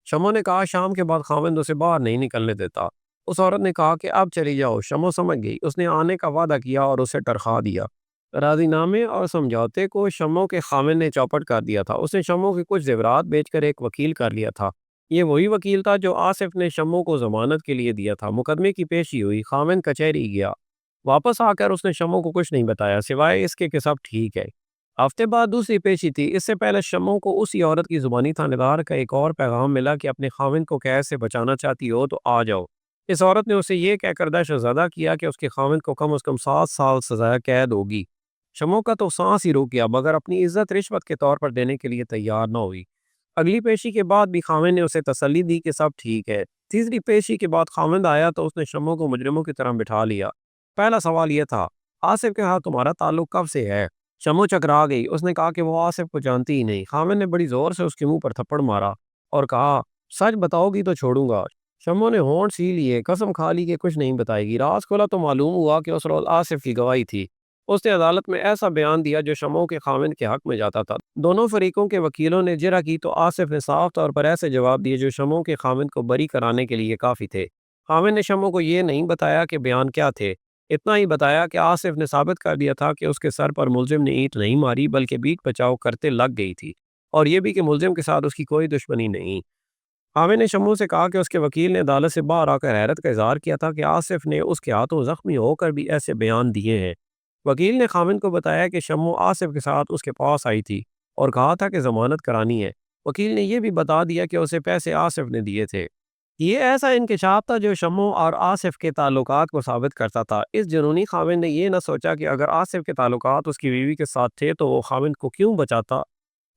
شمو نے کہا شام کے بعد خاوند اسے باہر نہیں نکلنے دیتا۔ اس عورت نے کہا کہ اب چلی جاؤ۔ شمو سمجھ گئی۔ اس نے آنے کا وعدہ کیا اور اسے ٹرخا دیا۔ راضی نامے اور سمجھوتے کو شمو کے خاوند نے چوپٹ کر دیا تھا۔ اس نے شمو کے کچھ زیورات بیچ کر ایک وکیل کر لیا تھا۔ یہ وہی وکیل تھا جو آصف نے شمو کو ضمانت کے لیے دیا تھا۔ مقدمے کی پیشی ہوئی۔ خاوند کچہری گیا۔ واپس آ کر اس نے شمو کو کچھ نہیں بتایا سوائے اس کے کہ سب ٹھیک ہے۔ ہفتے بعد دوسری پیشی تھی۔ اس سے پہلے شمو کو اسی عورت کی زبانی تھانے دار کا ایک اور پیغام ملا کہ اپنے خاوند کو قید سے بچانا چاہتی ہو تو آ جاؤ۔ اس عورت نے اسے یہ کہہ کر دہشت زدہ کیا کہ اس کے خاوند کو کم از کم 7 سال سزائے قید ہوگی۔ شمو کا تو سانس ہی رک گیا مگر اپنی عزت رشوت کے طور پر دینے کے لیے تیار نہ ہوئی۔ اگلی پیشی کے بعد بھی خاوند نے اسے تسلی دی کہ سب ٹھیک ہے۔ تیسری پیشی کے بعد خاوند آیا تو اس نے شمو کو مجرموں کی طرح بٹھا لیا۔ پہلا سوال یہ تھا، آصف کے ہاتھ تمہارا تعلق کب سے ہے؟ شمو چکرا گئی۔ اس نے کہا کہ وہ آصف کو جانتی ہی نہیں۔ خاوند نے بڑی زور سے اس کے منہ پر تھپڑ مارا اور کہا سچ بتاؤ گی تو چھوڑوں گا۔ شمو نے ہونٹ سی لیے، قسم کھا لی کہ کچھ نہیں بتائے گی۔ راز کھولا تو معلوم ہوا کہ اس روز آصف کی گواہی تھی۔ اس نے عدالت میں ایسا بیان دیا جو شمو کے خاوند کے حق میں جاتا تھا۔ دونوں فریقوں کے وکیلوں نے جرح کی تو آصف نے صاف طور پر ایسے جواب دیے جو شمو کے خاوند کو بری کرانے کے لیے کافی تھے۔ خاوند نے شمو کو یہ نہیں بتایا کہ بیان کیا تھے، اتنا ہی بتایا کہ آصف نے ثابت کر دیا تھا کہ اس کے سر پر ملزم نے اینٹ نہیں ماری بلکہ بیٹ بچاؤ کرتے لگ گئی تھی، اور یہ بھی کہ ملزم کے ساتھ اس کی کوئی دشمنی نہیں۔ خاوند نے شمو سے کہا کہ اس کے وکیل نے عدالت سے باہر آ کر حیرت کا اظہار کیا تھا کہ آصف نے اس کے ہاتھوں زخمی ہو کر بھی ایسے بیان دیے ہیں۔ وکیل نے خاوند کو بتایا کہ شمو آصف کے ساتھ اس کے پاس آئی تھی اور کہا تھا کہ ضمانت کرانی ہے۔ وکیل نے یہ بھی بتا دیا کہ اسے پیسے آصف نے دیے تھے۔ یہ ایسا انکشاف تھا جو شمو اور آصف کے تعلقات کو ثابت کرتا تھا۔ اس جنونی خاوند نے یہ نہ سوچا کہ اگر آصف کے تعلقات اس کی بیوی کے ساتھ تھے تو وہ خاوند کو کیوں بچاتا،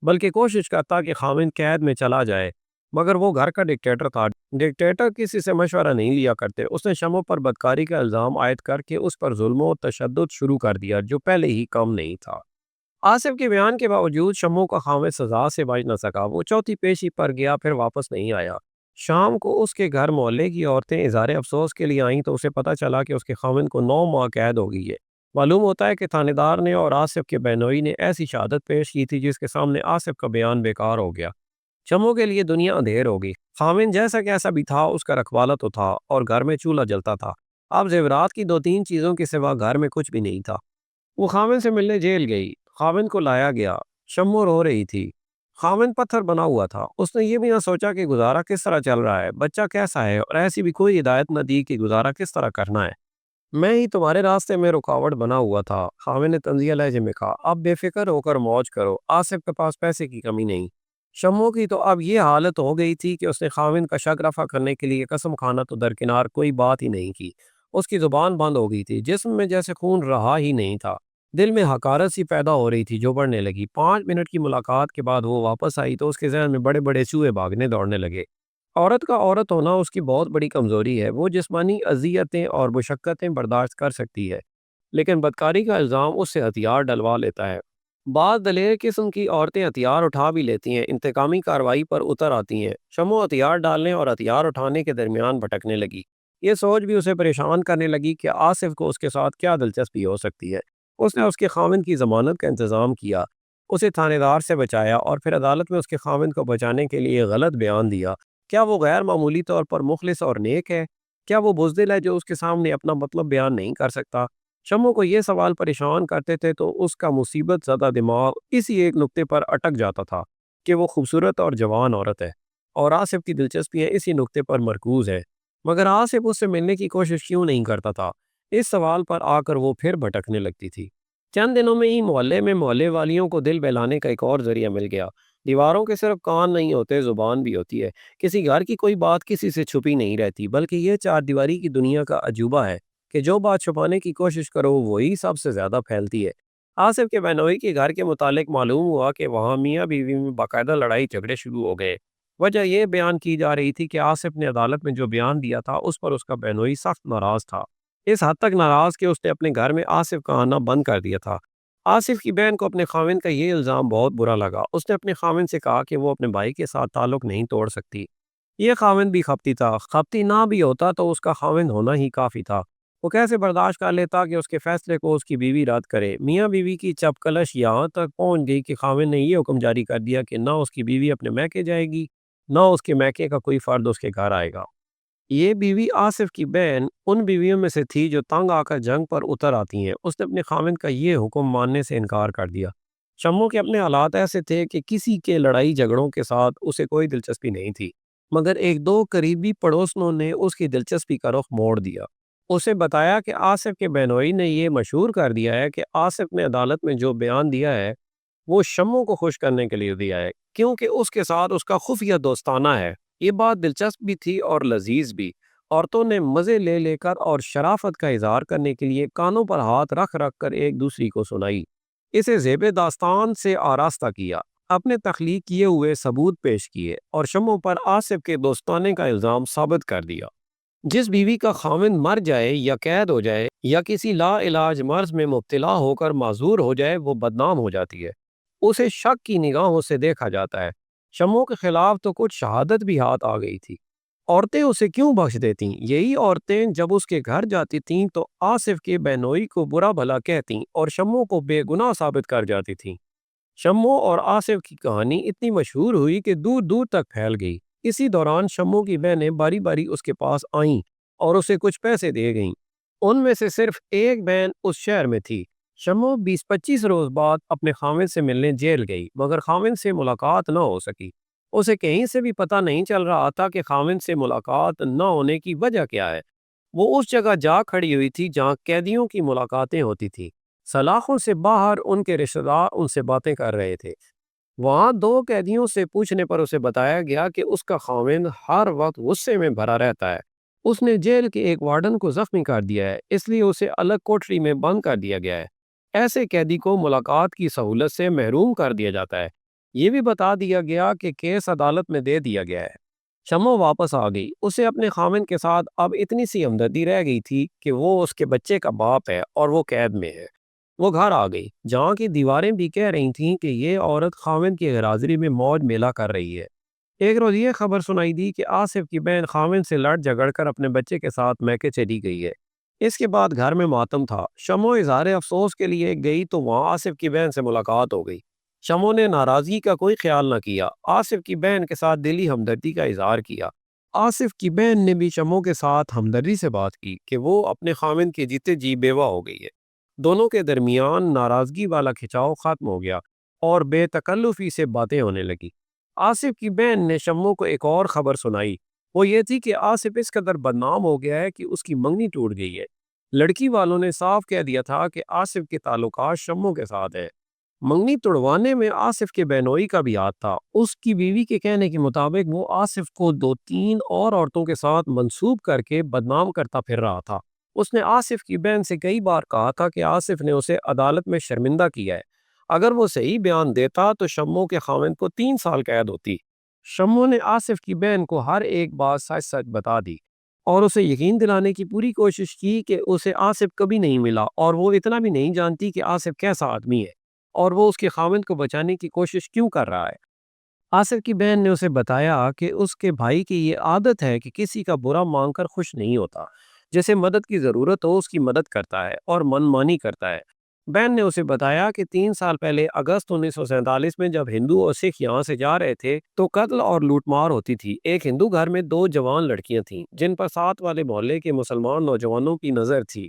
بلکہ کوشش کرتا کہ خاوند قید میں چلا جائے۔ مگر وہ گھر کا ڈکٹیٹر تھا۔ ڈکٹیٹر کسی سے مشورہ نہیں لیا کرتے۔ اس نے شمو پر بدکاری کا الزام عائد کر کے اس پر ظلم و تشدد شروع کر دیا جو پہلے ہی کم نہیں تھا۔ آصف کے بیان کے باوجود شمو کا خاوند سزا سے بچ نہ سکا۔ وہ چوتھی پیشی پر گیا پھر واپس نہیں آیا۔ شام کو اس کے گھر محلے کی عورتیں اظہار افسوس کے لیے آئیں تو اسے پتہ چلا کہ اس کے خاوند کو 9 ماہ قید ہو گئی ہے۔ معلوم ہوتا ہے کہ تھانے دار نے اور آصف کے بہنوئی نے ایسی شہادت پیش کی تھی جس کے سامنے آصف کا بیان بیکار ہو گیا۔ شمو کے لیے دنیا اندھیر ہو گئی۔ خاوند جیسا کیسا بھی تھا اس کا رکھوالا تو تھا اور گھر میں چولہا جلتا تھا۔ اب زیورات کی 2-3 چیزوں کے سوا گھر میں کچھ بھی نہیں تھا۔ وہ خاوند سے ملنے جیل گئی۔ خاوند کو لایا گیا۔ شمو رو رہی تھی۔ خاوند پتھر بنا ہوا تھا۔ اس نے یہ بھی نہ سوچا کہ گزارا کس طرح چل رہا ہے، بچہ کیسا ہے، اور ایسی بھی کوئی ہدایت نہ دی کہ گزارا کس طرح کرنا ہے۔ میں ہی تمہارے راستے میں رکاوٹ بنا ہوا تھا، خاوند نے طنزیہ لہجے میں کہا۔ اب بے فکر ہو کر موج کرو، آصف کے پاس پیسے کی کمی نہیں۔ شمو کی تو اب یہ حالت ہو گئی تھی کہ اس نے خاوند کا شک رفع کرنے کے لیے قسم کھانا تو درکنار کوئی بات ہی نہیں کی۔ اس کی زبان بند ہو گئی تھی، جسم میں جیسے خون رہا ہی نہیں تھا۔ دل میں حقارت سی پیدا ہو رہی تھی جو بڑھنے لگی۔ 5 منٹ کی ملاقات کے بعد وہ واپس آئی تو اس کے ذہن میں بڑے بڑے چوہے بھاگنے دوڑنے لگے۔ عورت کا عورت ہونا اس کی بہت بڑی کمزوری ہے، وہ جسمانی اذیتیں اور مشقتیں برداشت کر سکتی ہے، لیکن بدکاری کا الزام اس سے ہتھیار ڈلوا لیتا ہے۔ بعض دلیر قسم کی عورتیں ہتھیار اٹھا بھی لیتی ہیں، انتقامی کارروائی پر اتر آتی ہیں۔ شمو ہتھیار ڈالنے اور ہتھیار اٹھانے کے درمیان بھٹکنے لگی۔ یہ سوچ بھی اسے پریشان کرنے لگی کہ آصف کو اس کے ساتھ کیا دلچسپی ہو سکتی ہے۔ اس نے اس کے خاوند کی ضمانت کا انتظام کیا، اسے تھانے دار سے بچایا اور پھر عدالت میں اس کے خاوند کو بچانے کے لیے غلط بیان دیا۔ کیا وہ غیر معمولی طور پر مخلص اور نیک ہے؟ کیا وہ بزدل ہے جو اس کے سامنے اپنا مطلب بیان نہیں کر سکتا؟ شمو کو یہ سوال پریشان کرتے تھے تو اس کا مصیبت زدہ دماغ اسی ایک نقطے پر اٹک جاتا تھا کہ وہ خوبصورت اور جوان عورت ہے، اور آصف کی دلچسپیاں اسی نقطے پر مرکوز ہے۔ مگر آصف اس سے ملنے کی کوشش کیوں نہیں کرتا تھا؟ اس سوال پر آ کر وہ پھر بھٹکنے لگتی تھی۔ چند دنوں میں ہی محلے میں محلے والیوں کو دل بہلانے کا ایک اور ذریعہ مل گیا۔ دیواروں کے صرف کان نہیں ہوتے، زبان بھی ہوتی ہے۔ کسی گھر کی کوئی بات کسی سے چھپی نہیں رہتی، بلکہ یہ چار دیواری کی دنیا کا عجوبہ ہے کہ جو بات چھپانے کی کوشش کرو وہی سب سے زیادہ پھیلتی ہے۔ آصف کے بہنوئی کے گھر کے متعلق معلوم ہوا کہ وہاں میاں بیوی میں باقاعدہ لڑائی جھگڑے شروع ہو گئے۔ وجہ یہ بیان کی جا رہی تھی کہ آصف نے عدالت میں جو بیان دیا تھا اس پر اس کا بہنوئی سخت ناراض تھا، اس حد تک ناراض کہ اس نے اپنے گھر میں آصف کا آنا بند کر دیا تھا۔ آصف کی بہن کو اپنے خاوند کا یہ الزام بہت برا لگا۔ اس نے اپنے خاوند سے کہا کہ وہ اپنے بھائی کے ساتھ تعلق نہیں توڑ سکتی۔ یہ خاوند بھی خپتی تھا، خپتی نہ بھی ہوتا تو اس کا خاوند ہونا ہی کافی تھا۔ وہ کیسے برداشت کر لیتا کہ اس کے فیصلے کو اس کی بیوی رد کرے؟ میاں بیوی کی چپ کلش یہاں تک پہنچ گئی کہ خاوند نے یہ حکم جاری کر دیا کہ نہ اس کی بیوی اپنے میکے جائے گی، نہ اس کے میکے کا کوئی فرد اس کے گھر آئے گا۔ یہ بیوی آصف کی بہن ان بیویوں میں سے تھی جو تنگ آ کر جنگ پر اتر آتی ہیں۔ اس نے اپنے خاوند کا یہ حکم ماننے سے انکار کر دیا۔ شمو کے اپنے حالات ایسے تھے کہ کسی کے لڑائی جھگڑوں کے ساتھ اسے کوئی دلچسپی نہیں تھی، مگر ایک دو قریبی پڑوسنوں نے اس کی دلچسپی کا رخ موڑ دیا۔ اسے بتایا کہ آصف کے بہنوئی نے یہ مشہور کر دیا ہے کہ آصف نے عدالت میں جو بیان دیا ہے وہ شمو کو خوش کرنے کے لیے دیا ہے، کیونکہ اس کے ساتھ اس کا خفیہ دوستانہ ہے۔ یہ بات دلچسپ بھی تھی اور لذیذ بھی۔ عورتوں نے مزے لے لے کر اور شرافت کا اظہار کرنے کے لیے کانوں پر ہاتھ رکھ رکھ کر ایک دوسری کو سنائی، اسے زیب داستان سے آراستہ کیا، اپنے تخلیق کیے ہوئے ثبوت پیش کیے اور شمو پر آصف کے دوستانے کا الزام ثابت کر دیا۔ جس بیوی کا خاوند مر جائے یا قید ہو جائے یا کسی لا علاج مرض میں مبتلا ہو کر معذور ہو جائے وہ بدنام ہو جاتی ہے، اسے شک کی نگاہوں سے دیکھا جاتا ہے۔ شمو کے خلاف تو کچھ شہادت بھی ہاتھ آ گئی تھی۔ عورتیں اسے کیوں بخش دیتیں؟ یہی عورتیں جب اس کے گھر جاتی تھیں تو آصف کے بہنوئی کو برا بھلا کہتیں اور شمو کو بے گناہ ثابت کر جاتی تھیں۔ شمو اور آصف کی کہانی اتنی مشہور ہوئی کہ دور دور تک پھیل گئی۔ اسی دوران شمو کی بہنیں باری باری اس کے پاس آئیں اور اسے کچھ پیسے دے گئیں۔ ان میں سے صرف ایک بہن اس شہر میں تھی۔ شمو 20-25 روز بعد اپنے خاوند سے ملنے جیل گئی، مگر خاوند سے ملاقات نہ ہو سکی۔ اسے کہیں سے بھی پتہ نہیں چل رہا تھا کہ خاوند سے ملاقات نہ ہونے کی وجہ کیا ہے۔ وہ اس جگہ جا کھڑی ہوئی تھی جہاں قیدیوں کی ملاقاتیں ہوتی تھی۔ سلاخوں سے باہر ان کے رشتہ دار ان سے باتیں کر رہے تھے۔ وہاں 2 قیدیوں سے پوچھنے پر اسے بتایا گیا کہ اس کا خاوند ہر وقت غصے میں بھرا رہتا ہے۔ اس نے جیل کے ایک وارڈن کو زخمی کر دیا ہے، اس لیے اسے الگ کوٹری میں بند کر دیا گیا ہے۔ ایسے قیدی کو ملاقات کی سہولت سے محروم کر دیا جاتا ہے۔ یہ بھی بتا دیا گیا کہ کیس عدالت میں دے دیا گیا ہے۔ شمو واپس آ گئی۔ اسے اپنے خاوند کے ساتھ اب اتنی سی ہمدردی رہ گئی تھی کہ وہ اس کے بچے کا باپ ہے اور وہ قید میں ہے۔ وہ گھر آ گئی جہاں کی دیواریں بھی کہہ رہی تھیں کہ یہ عورت خاوند کی غیرحاضری میں موج میلہ کر رہی ہے۔ ایک روز یہ خبر سنائی دی کہ آصف کی بہن خاوند سے لڑ جھگڑ کر اپنے بچے کے ساتھ میکے چلی گئی ہے۔ اس کے بعد گھر میں ماتم تھا۔ شمو اظہار افسوس کے لیے گئی تو وہاں آصف کی بہن سے ملاقات ہو گئی۔ شمو نے ناراضگی کا کوئی خیال نہ کیا، آصف کی بہن کے ساتھ دلی ہمدردی کا اظہار کیا۔ آصف کی بہن نے بھی شمو کے ساتھ ہمدردی سے بات کی کہ وہ اپنے خاوند کے جیتے جی بیوہ ہو گئی ہے۔ دونوں کے درمیان ناراضگی والا کھچاؤ ختم ہو گیا اور بے تکلفی سے باتیں ہونے لگی۔ آصف کی بہن نے شمو کو ایک اور خبر سنائی۔ وہ یہ تھی کہ آصف اس قدر بدنام ہو گیا ہے کہ اس کی منگنی ٹوٹ گئی ہے۔ لڑکی والوں نے صاف کہہ دیا تھا کہ آصف کے تعلقات شمو کے ساتھ ہیں۔ منگنی توڑوانے میں آصف کے بہنوئی کا بھی ہاتھ تھا۔ اس کی بیوی کے کہنے کے مطابق وہ آصف کو 2-3 اور عورتوں کے ساتھ منسوب کر کے بدنام کرتا پھر رہا تھا۔ اس نے آصف کی بہن سے کئی بار کہا تھا کہ آصف نے اسے عدالت میں شرمندہ کیا ہے۔ اگر وہ صحیح بیان دیتا تو شمو کے خاوند کو 3 سال قید ہوتی۔ شمو نے آصف کی بہن کو ہر ایک بات سچ سچ بتا دی اور اسے یقین دلانے کی پوری کوشش کی کہ اسے آصف کبھی نہیں ملا اور وہ اتنا بھی نہیں جانتی کہ آصف کیسا آدمی ہے اور وہ اس کے خاوند کو بچانے کی کوشش کیوں کر رہا ہے۔ آصف کی بہن نے اسے بتایا کہ اس کے بھائی کی یہ عادت ہے کہ کسی کا برا مانگ کر خوش نہیں ہوتا۔ جیسے مدد کی ضرورت ہو اس کی مدد کرتا ہے اور من مانی کرتا ہے۔ بہن نے اسے بتایا کہ 3 سال پہلے اگست 1947 میں جب ہندو اور سکھ یہاں سے جا رہے تھے تو قتل اور لوٹ مار ہوتی تھی۔ ایک ہندو گھر میں 2 جوان لڑکیاں تھیں جن پر ساتھ والے محلے کے مسلمان نوجوانوں کی نظر تھی۔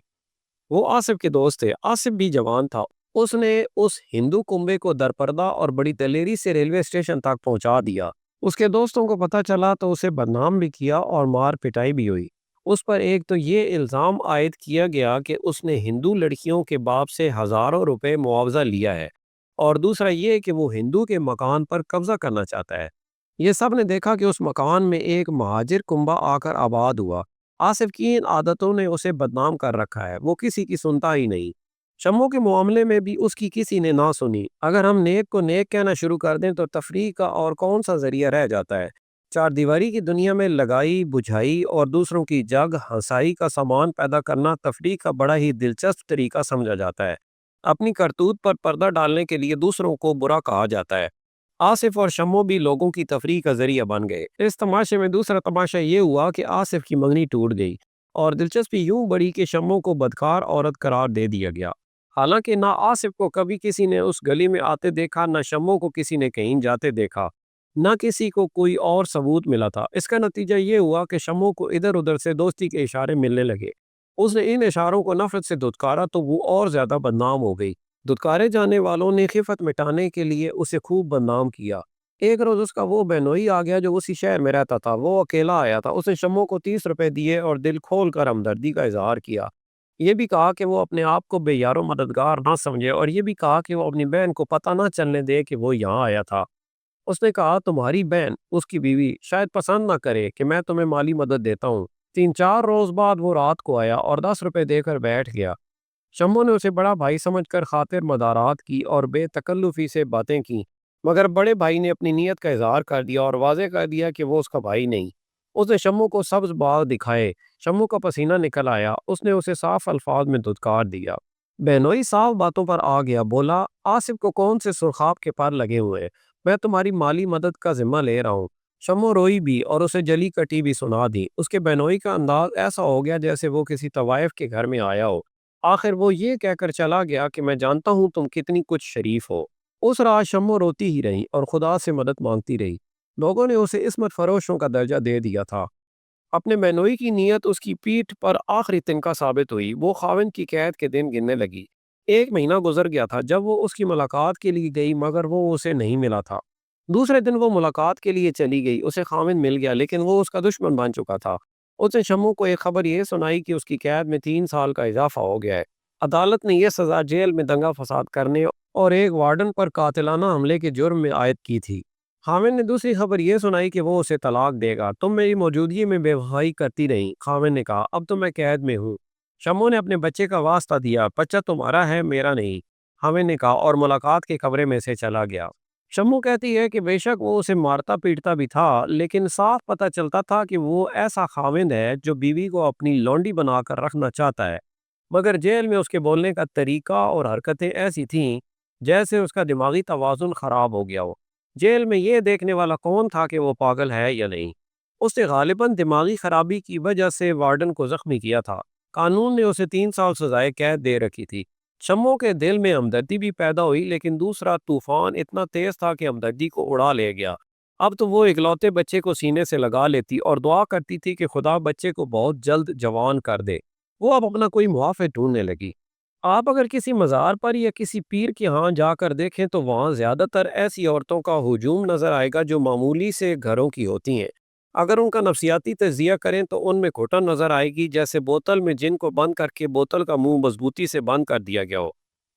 وہ آصف کے دوست تھے۔ آصف بھی جوان تھا۔ اس نے اس ہندو کنبے کو درپردہ اور بڑی دلیری سے ریلوے اسٹیشن تک پہنچا دیا۔ اس کے دوستوں کو پتہ چلا تو اسے بدنام بھی کیا اور مار پٹائی بھی ہوئی۔ اس پر ایک تو یہ الزام عائد کیا گیا کہ اس نے ہندو لڑکیوں کے باپ سے ہزاروں روپے معاوضہ لیا ہے اور دوسرا یہ کہ وہ ہندو کے مکان پر قبضہ کرنا چاہتا ہے۔ یہ سب نے دیکھا کہ اس مکان میں ایک مہاجر کنبہ آ کر آباد ہوا۔ آصف کی ان عادتوں نے اسے بدنام کر رکھا ہے۔ وہ کسی کی سنتا ہی نہیں۔ شمو کے معاملے میں بھی اس کی کسی نے نہ سنی۔ اگر ہم نیک کو نیک کہنا شروع کر دیں تو تفریح کا اور کون سا ذریعہ رہ جاتا ہے۔ 4 دیواری کی دنیا میں لگائی بجھائی اور دوسروں کی جگ ہنسائی کا سامان پیدا کرنا تفریح کا بڑا ہی دلچسپ طریقہ سمجھا جاتا ہے۔ اپنی کرتوت پر پردہ ڈالنے کے لیے دوسروں کو برا کہا جاتا ہے۔ آصف اور شمو بھی لوگوں کی تفریح کا ذریعہ بن گئے۔ اس تماشے میں دوسرا تماشا یہ ہوا کہ آصف کی منگنی ٹوٹ گئی اور دلچسپی یوں بڑھی کہ شمو کو بدکار عورت قرار دے دیا گیا۔ حالانکہ نہ آصف کو کبھی کسی نے اس گلی میں آتے دیکھا، نہ شمو کو کسی نے کہیں جاتے دیکھا، نہ کسی کو کوئی اور ثبوت ملا تھا۔ اس کا نتیجہ یہ ہوا کہ شمو کو ادھر ادھر سے دوستی کے اشارے ملنے لگے۔ اس نے ان اشاروں کو نفرت سے دھتکارا تو وہ اور زیادہ بدنام ہو گئی۔ دھتکارے جانے والوں نے خفت مٹانے کے لیے اسے خوب بدنام کیا۔ ایک روز اس کا وہ بہنوئی آ گیا جو اسی شہر میں رہتا تھا۔ وہ اکیلا آیا تھا۔ اس نے شمو کو 30 روپے دیے اور دل کھول کر ہمدردی کا اظہار کیا۔ یہ بھی کہا کہ وہ اپنے آپ کو بے یار و مددگار نہ سمجھے اور یہ بھی کہا کہ وہ اپنی بہن کو پتہ نہ چلنے دے کہ وہ یہاں آیا تھا۔ اس نے کہا تمہاری بہن، اس کی بیوی، شاید پسند نہ کرے کہ میں تمہیں مالی مدد دیتا ہوں۔ 3-4 روز بعد وہ رات کو آیا اور 10 روپے دے کر بیٹھ گیا۔ شمو نے اسے بڑا بھائی سمجھ کر خاطر مدارات کی اور بے تکلفی سے باتیں کی، مگر بڑے بھائی نے اپنی نیت کا اظہار کر دیا اور واضح کر دیا کہ وہ اس کا بھائی نہیں۔ اس نے شمو کو سبز بال دکھائے۔ شمو کا پسینہ نکل آیا۔ اس نے اسے صاف الفاظ میں دھتکار دیا۔ بہنوئی صاف باتوں پر آ گیا، بولا آصف کو کون سے سرخاب کے پر لگے ہوئے ہیں؟ میں تمہاری مالی مدد کا ذمہ لے رہا ہوں۔ شمو روئی بھی اور اسے جلی کٹی بھی سنا دی۔ اس کے بہنوئی کا انداز ایسا ہو گیا جیسے وہ کسی طوائف کے گھر میں آیا ہو۔ آخر وہ یہ کہہ کر چلا گیا کہ میں جانتا ہوں تم کتنی کچھ شریف ہو۔ اس رات شمو روتی ہی رہی اور خدا سے مدد مانگتی رہی۔ لوگوں نے اسے عصمت فروشوں کا درجہ دے دیا تھا۔ اپنے بہنوئی کی نیت اس کی پیٹھ پر آخری تنکا ثابت ہوئی۔ وہ خاوند کی قید کے دن گننے لگی۔ 1 مہینہ گزر گیا تھا جب وہ اس کی ملاقات کے لیے گئی، مگر وہ اسے نہیں ملا تھا۔ دوسرے دن وہ ملاقات کے لیے چلی گئی۔ اسے خاوند مل گیا لیکن وہ اس کا دشمن بن چکا تھا۔ اس نے شمو کو ایک خبر یہ سنائی کہ اس کی قید میں 3 سال کا اضافہ ہو گیا ہے۔ عدالت نے یہ سزا جیل میں دنگا فساد کرنے اور ایک وارڈن پر قاتلانہ حملے کے جرم میں عائد کی تھی۔ خاوند نے دوسری خبر یہ سنائی کہ وہ اسے طلاق دے گا۔ تم میری موجودگی میں بے وفائی کرتی رہی، خاوند نے کہا، اب تو میں قید میں ہوں۔ شمو نے اپنے بچے کا واسطہ دیا، بچہ تمہارا ہے میرا نہیں، خاوند نے کہا اور ملاقات کے کمرے میں سے چلا گیا۔ شمو کہتی ہے کہ بے شک وہ اسے مارتا پیٹتا بھی تھا لیکن صاف پتہ چلتا تھا کہ وہ ایسا خاوند ہے جو بیوی کو اپنی لونڈی بنا کر رکھنا چاہتا ہے، مگر جیل میں اس کے بولنے کا طریقہ اور حرکتیں ایسی تھیں جیسے اس کا دماغی توازن خراب ہو گیا ہو۔ جیل میں یہ دیکھنے والا کون تھا کہ وہ پاگل ہے یا نہیں؟ اس نے غالباً دماغی خرابی کی وجہ سے وارڈن کو زخمی کیا تھا۔ قانون نے اسے 3 سال سزائے قید دے رکھی تھی۔ شمو کے دل میں ہمدردی بھی پیدا ہوئی لیکن دوسرا طوفان اتنا تیز تھا کہ ہمدردی کو اڑا لے گیا۔ اب تو وہ اکلوتے بچے کو سینے سے لگا لیتی اور دعا کرتی تھی کہ خدا بچے کو بہت جلد جوان کر دے۔ وہ اب اپنا کوئی محافظ ڈھونڈنے لگی۔ آپ اگر کسی مزار پر یا کسی پیر کے ہاں جا کر دیکھیں تو وہاں زیادہ تر ایسی عورتوں کا ہجوم نظر آئے گا جو معمولی سے گھروں کی ہوتی ہیں۔ اگر ان کا نفسیاتی تجزیہ کریں تو ان میں گھٹن نظر آئے گی، جیسے بوتل میں جن کو بند کر کے بوتل کا منہ مضبوطی سے بند کر دیا گیا ہو۔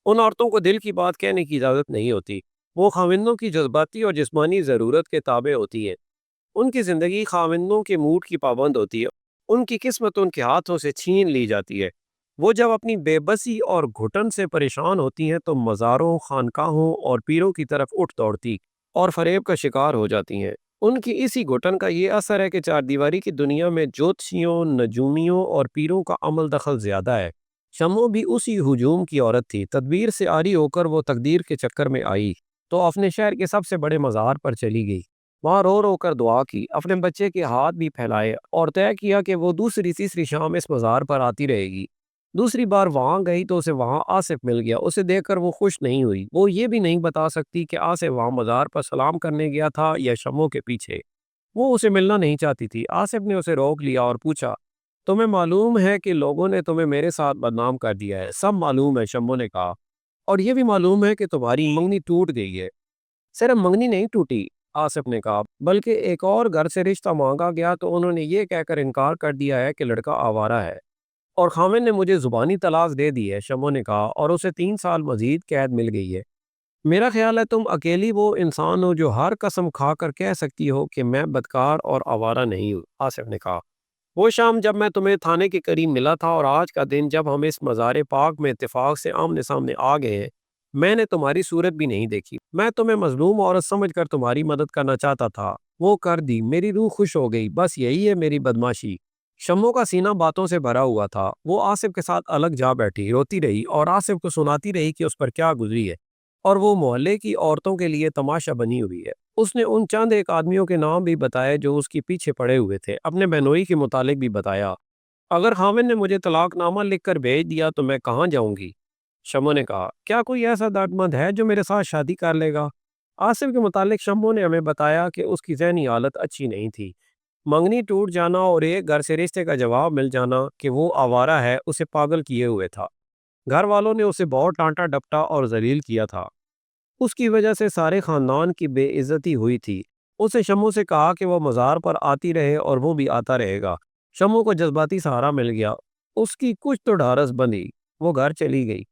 ان عورتوں کو دل کی بات کہنے کی اجازت نہیں ہوتی، وہ خاوندوں کی جذباتی اور جسمانی ضرورت کے تابع ہوتی ہیں۔ ان کی زندگی خاوندوں کے موڈ کی پابند ہوتی ہے، ان کی قسمت ان کے ہاتھوں سے چھین لی جاتی ہے۔ وہ جب اپنی بے بسی اور گھٹن سے پریشان ہوتی ہیں تو مزاروں، خانقاہوں اور پیروں کی طرف اٹھ دوڑتی اور فریب کا شکار ہو جاتی ہیں۔ ان کی اسی گھٹن کا یہ اثر ہے کہ چار دیواری کی دنیا میں جوتشیوں، نجومیوں اور پیروں کا عمل دخل زیادہ ہے۔ شمو بھی اسی ہجوم کی عورت تھی، تدبیر سے عاری ہو کر وہ تقدیر کے چکر میں آئی تو اپنے شہر کے سب سے بڑے مزار پر چلی گئی۔ وہاں رو رو کر دعا کی، اپنے بچے کے ہاتھ بھی پھیلائے اور طے کیا کہ وہ دوسری تیسری شام اس مزار پر آتی رہے گی۔ دوسری بار وہاں گئی تو اسے وہاں آصف مل گیا۔ اسے دیکھ کر وہ خوش نہیں ہوئی۔ وہ یہ بھی نہیں بتا سکتی کہ آصف وہاں مزار پر سلام کرنے گیا تھا یا شمو کے پیچھے۔ وہ اسے ملنا نہیں چاہتی تھی۔ آصف نے اسے روک لیا اور پوچھا، تمہیں معلوم ہے کہ لوگوں نے تمہیں میرے ساتھ بدنام کر دیا ہے؟ سب معلوم ہے، شمو نے کہا، اور یہ بھی معلوم ہے کہ تمہاری منگنی ٹوٹ گئی ہے۔ صرف منگنی نہیں ٹوٹی، آصف نے کہا، بلکہ ایک اور گھر سے رشتہ مانگا گیا تو انہوں نے یہ کہہ کر انکار کر دیا ہے کہ لڑکا آوارہ ہے، اور خامن نے مجھے زبانی طلاق دے دی ہے، شمو نے کہا، اور اسے 3 سال مزید قید مل گئی ہے۔ میرا خیال ہے تم اکیلی وہ انسان ہو جو ہر قسم کھا کر کہہ سکتی ہو کہ میں بدکار اور آوارہ نہیں ہوں، آصف نے کہا۔ وہ شام جب میں تمہیں تھانے کے قریب ملا تھا اور آج کا دن جب ہم اس مزار پاک میں اتفاق سے آمنے سامنے آ گئے ہیں، میں نے تمہاری صورت بھی نہیں دیکھی۔ میں تمہیں مظلوم عورت سمجھ کر تمہاری مدد کرنا چاہتا تھا، وہ کر دی، میری روح خوش ہو گئی، بس یہی ہے میری بدماشی۔ شمو کا سینہ باتوں سے بھرا ہوا تھا۔ وہ آصف کے ساتھ الگ جا بیٹھی، روتی رہی اور آصف کو سناتی رہی کہ اس پر کیا گزری ہے اور وہ محلے کی عورتوں کے لیے تماشا بنی ہوئی ہے۔ اس نے ان چند ایک آدمیوں کے نام بھی بتائے جو اس کے پیچھے پڑے ہوئے تھے، اپنے بہنوئی کے متعلق بھی بتایا۔ اگر خاوند نے مجھے طلاق نامہ لکھ کر بھیج دیا تو میں کہاں جاؤں گی؟ شمو نے کہا، کیا کوئی ایسا درد مند ہے جو میرے ساتھ شادی کر لے گا؟ آصف کے متعلق شمو نے ہمیں بتایا کہ اس کی ذہنی حالت اچھی نہیں تھی۔ منگنی ٹوٹ جانا اور ایک گھر سے رشتے کا جواب مل جانا کہ وہ آوارہ ہے اسے پاگل کیے ہوئے تھا۔ گھر والوں نے اسے بہت ڈانٹا ڈپٹا اور ذلیل کیا تھا۔ اس کی وجہ سے سارے خاندان کی بے عزتی ہوئی تھی۔ اسے شمو سے کہا کہ وہ مزار پر آتی رہے اور وہ بھی آتا رہے گا۔ شمو کو جذباتی سہارا مل گیا، اس کی کچھ تو ڈھارس بندھی، وہ گھر چلی گئی۔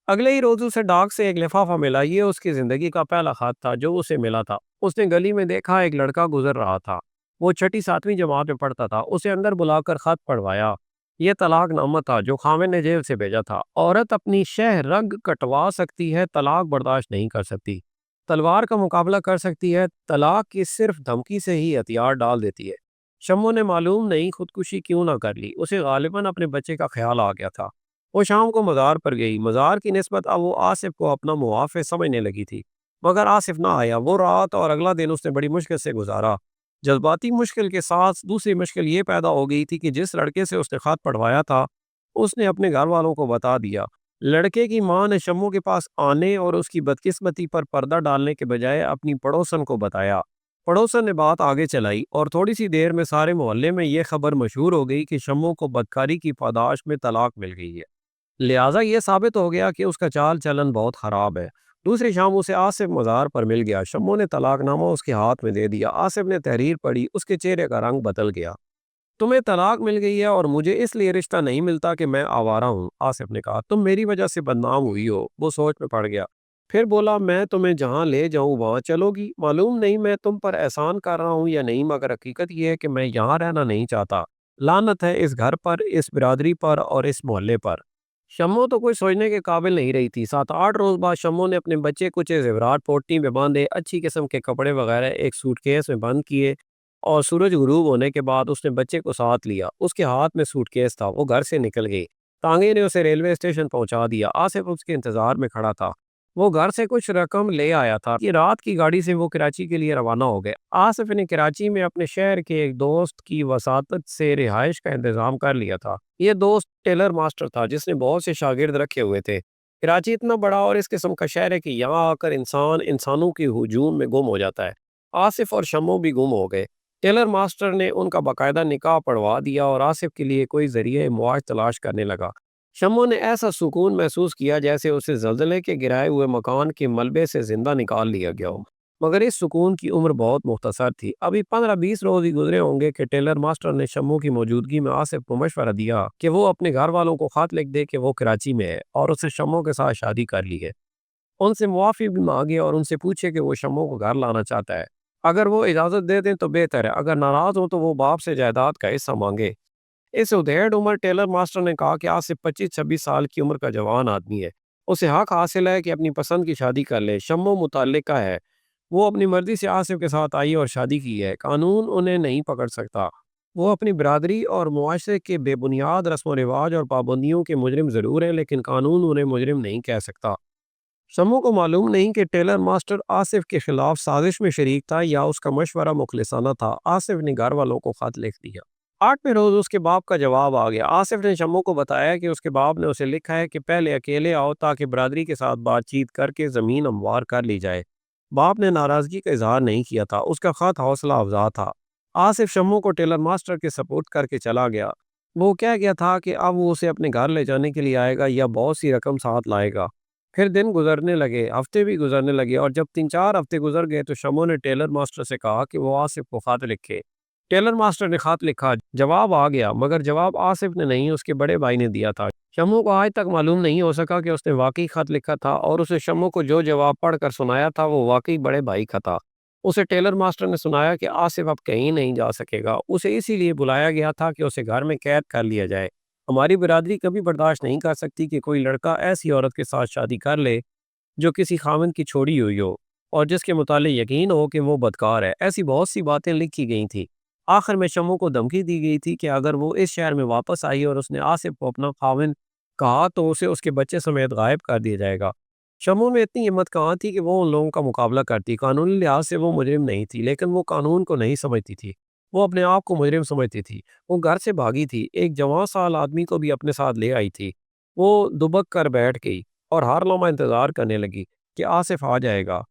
اگلے ہی روز اسے ڈاک سے ایک لفافہ ملا۔ یہ اس کی زندگی کا پہلا خط تھا جو اسے ملا تھا۔ اس نے گلی میں دیکھا ایک لڑکا گزر رہا تھا، وہ چھٹی ساتویں جماعت میں پڑھتا تھا۔ اسے اندر بلا کر خط پڑھوایا۔ یہ طلاق نامہ تھا جو خاوند نے جیل سے بھیجا تھا۔ عورت اپنی شہ رگ کٹوا سکتی ہے، طلاق برداشت نہیں کر سکتی۔ تلوار کا مقابلہ کر سکتی ہے، طلاق کی صرف دھمکی سے ہی ہتھیار ڈال دیتی ہے۔ شمو نے معلوم نہیں خودکشی کیوں نہ کر لی، اسے غالباً اپنے بچے کا خیال آ گیا تھا۔ وہ شام کو مزار پر گئی۔ مزار کی نسبت اب وہ آصف کو اپنا محافظ سمجھنے لگی تھی، مگر آصف نہ آیا۔ وہ رات اور اگلا دن اس نے بڑی مشکل سے گزارا۔ جذباتی مشکل کے ساتھ دوسری مشکل یہ پیدا ہو گئی تھی کہ جس لڑکے سے اس نے خط پڑھوایا تھا اس نے اپنے گھر والوں کو بتا دیا۔ لڑکے کی ماں نے شمو کے پاس آنے اور اس کی بدقسمتی پر پردہ ڈالنے کے بجائے اپنی پڑوسن کو بتایا۔ پڑوسن نے بات آگے چلائی اور تھوڑی سی دیر میں سارے محلے میں یہ خبر مشہور ہو گئی کہ شمو کو بدکاری کی پاداش میں طلاق مل گئی ہے۔ لہٰذا یہ ثابت ہو گیا کہ اس کا چال چلن بہت خراب ہے۔ دوسری شام اسے آصف مزار پر مل گیا۔ شمو نے طلاق نامہ اس کے ہاتھ میں دے دیا۔ آصف نے تحریر پڑھی، اس کے چہرے کا رنگ بدل گیا۔ تمہیں طلاق مل گئی ہے اور مجھے اس لیے رشتہ نہیں ملتا کہ میں آوارہ ہوں، آصف نے کہا، تم میری وجہ سے بدنام ہوئی ہو۔ وہ سوچ میں پڑ گیا، پھر بولا، میں تمہیں جہاں لے جاؤں وہاں چلو گی؟ معلوم نہیں میں تم پر احسان کر رہا ہوں یا نہیں، مگر حقیقت یہ ہے کہ میں یہاں رہنا نہیں چاہتا۔ لعنت ہے اس گھر پر، اس برادری پر اور اس محلے پر۔ شمو تو کوئی سوچنے کے قابل نہیں رہی تھی۔ 7-8 روز بعد شمو نے اپنے بچے کچھ زیورات پوٹی میں باندھے، اچھی قسم کے کپڑے وغیرہ ایک سوٹ کیس میں بند کیے، اور سورج غروب ہونے کے بعد اس نے بچے کو ساتھ لیا۔ اس کے ہاتھ میں سوٹ کیس تھا۔ وہ گھر سے نکل گئی۔ تانگے نے اسے ریلوے اسٹیشن پہنچا دیا۔ آصف اس کے انتظار میں کھڑا تھا۔ وہ گھر سے کچھ رقم لے آیا تھا۔ یہ رات کی گاڑی سے وہ کراچی کے لیے روانہ ہو گئے۔ آصف نے کراچی میں اپنے شہر کے ایک دوست کی وساطت سے رہائش کا انتظام کر لیا تھا۔ یہ دوست ٹیلر ماسٹر تھا جس نے بہت سے شاگرد رکھے ہوئے تھے۔ کراچی اتنا بڑا اور اس قسم کا شہر ہے کہ یہاں آ کر انسان انسانوں کی ہجوم میں گم ہو جاتا ہے۔ آصف اور شمو بھی گم ہو گئے۔ ٹیلر ماسٹر نے ان کا باقاعدہ نکاح پڑھوا دیا اور آصف کے لیے کوئی ذریعہ معاش تلاش کرنے لگا۔ شمو نے ایسا سکون محسوس کیا جیسے اسے زلزلے کے گرائے ہوئے مکان کے ملبے سے زندہ نکال لیا گیا ہو۔ مگر اس سکون کی عمر بہت مختصر تھی۔ ابھی 15-20 روز ہی گزرے ہوں گے کہ ٹیلر ماسٹر نے شمو کی موجودگی میں آصف کو مشورہ دیا کہ وہ اپنے گھر والوں کو خط لکھ دے کہ وہ کراچی میں ہے اور اسے شمو کے ساتھ شادی کر لی ہے۔ ان سے معافی بھی مانگے اور ان سے پوچھے کہ وہ شمو کو گھر لانا چاہتا ہے۔ اگر وہ اجازت دے دیں تو بہتر ہے، اگر ناراض ہوں تو وہ باپ سے جائیداد کا حصہ مانگے۔ اس ادھیڑ عمر ٹیلر ماسٹر نے کہا کہ آصف 25-26 سال کی عمر کا جوان آدمی ہے، اسے حق حاصل ہے کہ اپنی پسند کی شادی کر لے۔ شمو متعلقہ ہے، وہ اپنی مرضی سے آصف کے ساتھ آئی اور شادی کی ہے، قانون انہیں نہیں پکڑ سکتا۔ وہ اپنی برادری اور معاشرے کے بے بنیاد رسم و رواج اور پابندیوں کے مجرم ضرور ہیں، لیکن قانون انہیں مجرم نہیں کہہ سکتا۔ شمو کو معلوم نہیں کہ ٹیلر ماسٹر آصف کے خلاف سازش میں شریک تھا یا اس کا مشورہ مخلصانہ تھا۔ آصف نے گھر والوں کو خط لکھ دیا۔ 8ویں روز اس کے باپ کا جواب آ گیا۔ آصف نے شمو کو بتایا کہ اس کے باپ نے اسے لکھا ہے کہ پہلے اکیلے آؤ تاکہ برادری کے ساتھ بات چیت کر کے زمین ہموار کر لی جائے۔ باپ نے ناراضگی کا اظہار نہیں کیا تھا، اس کا خط حوصلہ افزا تھا۔ آصف شمو کو ٹیلر ماسٹر کے سپورٹ کر کے چلا گیا۔ وہ کہہ گیا تھا کہ اب وہ اسے اپنے گھر لے جانے کے لیے آئے گا یا بہت سی رقم ساتھ لائے گا۔ پھر دن گزرنے لگے، ہفتے بھی گزرنے لگے، اور جب 3-4 ہفتے گزر گئے تو شمو نے ٹیلر ماسٹر سے کہا کہ وہ آصف کو خط لکھے۔ ٹیلر ماسٹر نے خط لکھا، جواب آ گیا، مگر جواب آصف نے نہیں، اس کے بڑے بھائی نے دیا تھا۔ شمو کو آج تک معلوم نہیں ہو سکا کہ اس نے واقعی خط لکھا تھا اور اسے شمو کو جو جواب پڑھ کر سنایا تھا وہ واقعی بڑے بھائی کا تھا۔ اسے ٹیلر ماسٹر نے سنایا کہ آصف اب کہیں نہیں جا سکے گا، اسے اسی لیے بلایا گیا تھا کہ اسے گھر میں قید کر لیا جائے۔ ہماری برادری کبھی برداشت نہیں کر سکتی کہ کوئی لڑکا ایسی عورت کے ساتھ شادی کر لے جو کسی خاوند کی چھوڑی ہوئی ہو اور جس کے متعلق یقین ہو کہ وہ بدکار ہے۔ ایسی بہت سی باتیں لکھی گئی تھیں۔ آخر میں شمو کو دھمکی دی گئی تھی کہ اگر وہ اس شہر میں واپس آئی اور اس نے آصف کو اپنا خاوند کہا تو اسے اس کے بچے سمیت غائب کر دیا جائے گا۔ شمو میں اتنی ہمت کہاں تھی کہ وہ ان لوگوں کا مقابلہ کرتی۔ قانونی لحاظ سے وہ مجرم نہیں تھی، لیکن وہ قانون کو نہیں سمجھتی تھی، وہ اپنے آپ کو مجرم سمجھتی تھی۔ وہ گھر سے بھاگی تھی، ایک جوان سال آدمی کو بھی اپنے ساتھ لے آئی تھی۔ وہ دبک کر بیٹھ گئی اور ہر لمحہ انتظار کرنے لگی کہ آصف آ جائے گا۔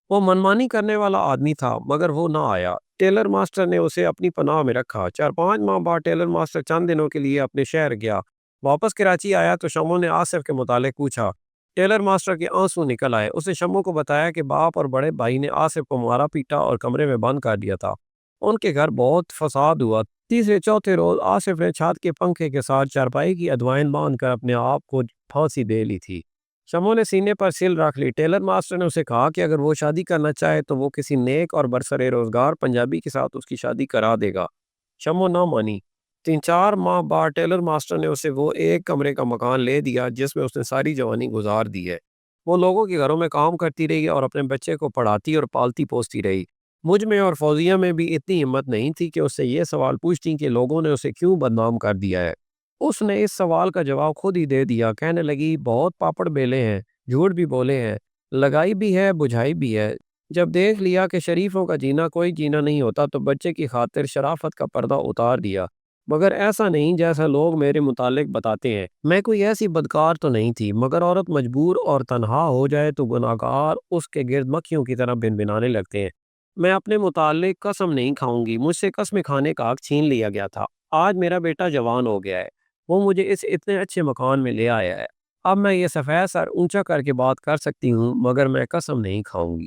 وہ منمانی کرنے والا آدمی تھا، مگر وہ نہ آیا۔ ٹیلر ماسٹر نے اسے اپنی پناہ میں رکھا۔ 4-5 ماہ بعد ٹیلر ماسٹر چند دنوں کے لیے اپنے شہر گیا۔ واپس کراچی آیا تو شمو نے آصف کے متعلق پوچھا۔ ٹیلر ماسٹر کے آنسو نکل آئے۔ اسے شمو کو بتایا کہ باپ اور بڑے بھائی نے آصف کو مارا پیٹا اور کمرے میں بند کر دیا تھا۔ ان کے گھر بہت فساد ہوا۔ تیسرے چوتھے روز آصف نے چھت کے پنکھے کے ساتھ چارپائی کی ادوائن باندھ کر اپنے آپ کو پھانسی دے لی تھی۔ شمو نے سینے پر سل رکھ لی۔ ٹیلر ماسٹر نے اسے کہا کہ اگر وہ شادی کرنا چاہے تو وہ کسی نیک اور برسر روزگار پنجابی کے ساتھ اس کی شادی کرا دے گا۔ شمو نہ مانی۔ 3-4 ماہ بعد ٹیلر ماسٹر نے اسے وہ ایک کمرے کا مکان لے دیا جس میں اس نے ساری جوانی گزار دی ہے۔ وہ لوگوں کے گھروں میں کام کرتی رہی اور اپنے بچے کو پڑھاتی اور پالتی پوستی رہی۔ مجھ میں اور فوزیہ میں بھی اتنی ہمت نہیں تھی کہ اس سے یہ سوال پوچھتی کہ لوگوں نے اسے کیوں بدنام کر دیا ہے۔ اس نے اس سوال کا جواب خود ہی دے دیا، کہنے لگی بہت پاپڑ بیلے ہیں، جھوٹ بھی بولے ہیں، لگائی بھی ہے، بجھائی بھی ہے۔ جب دیکھ لیا کہ شریفوں کا جینا کوئی جینا نہیں ہوتا تو بچے کی خاطر شرافت کا پردہ اتار دیا، مگر ایسا نہیں جیسا لوگ میرے متعلق بتاتے ہیں۔ میں کوئی ایسی بدکار تو نہیں تھی، مگر عورت مجبور اور تنہا ہو جائے تو گناہگار اس کے گرد مکھیوں کی طرح بنبنانے لگتے ہیں۔ میں اپنے متعلق قسم نہیں کھاؤں گی، مجھ سے قسم کھانے کا حق چھین لیا گیا تھا۔ آج میرا بیٹا جوان ہو گیا ہے، وہ مجھے اس اتنے اچھے مکان میں لے آیا ہے۔ اب میں یہ سفید سر اونچا کر کے بات کر سکتی ہوں، مگر میں قسم نہیں کھاؤں گی۔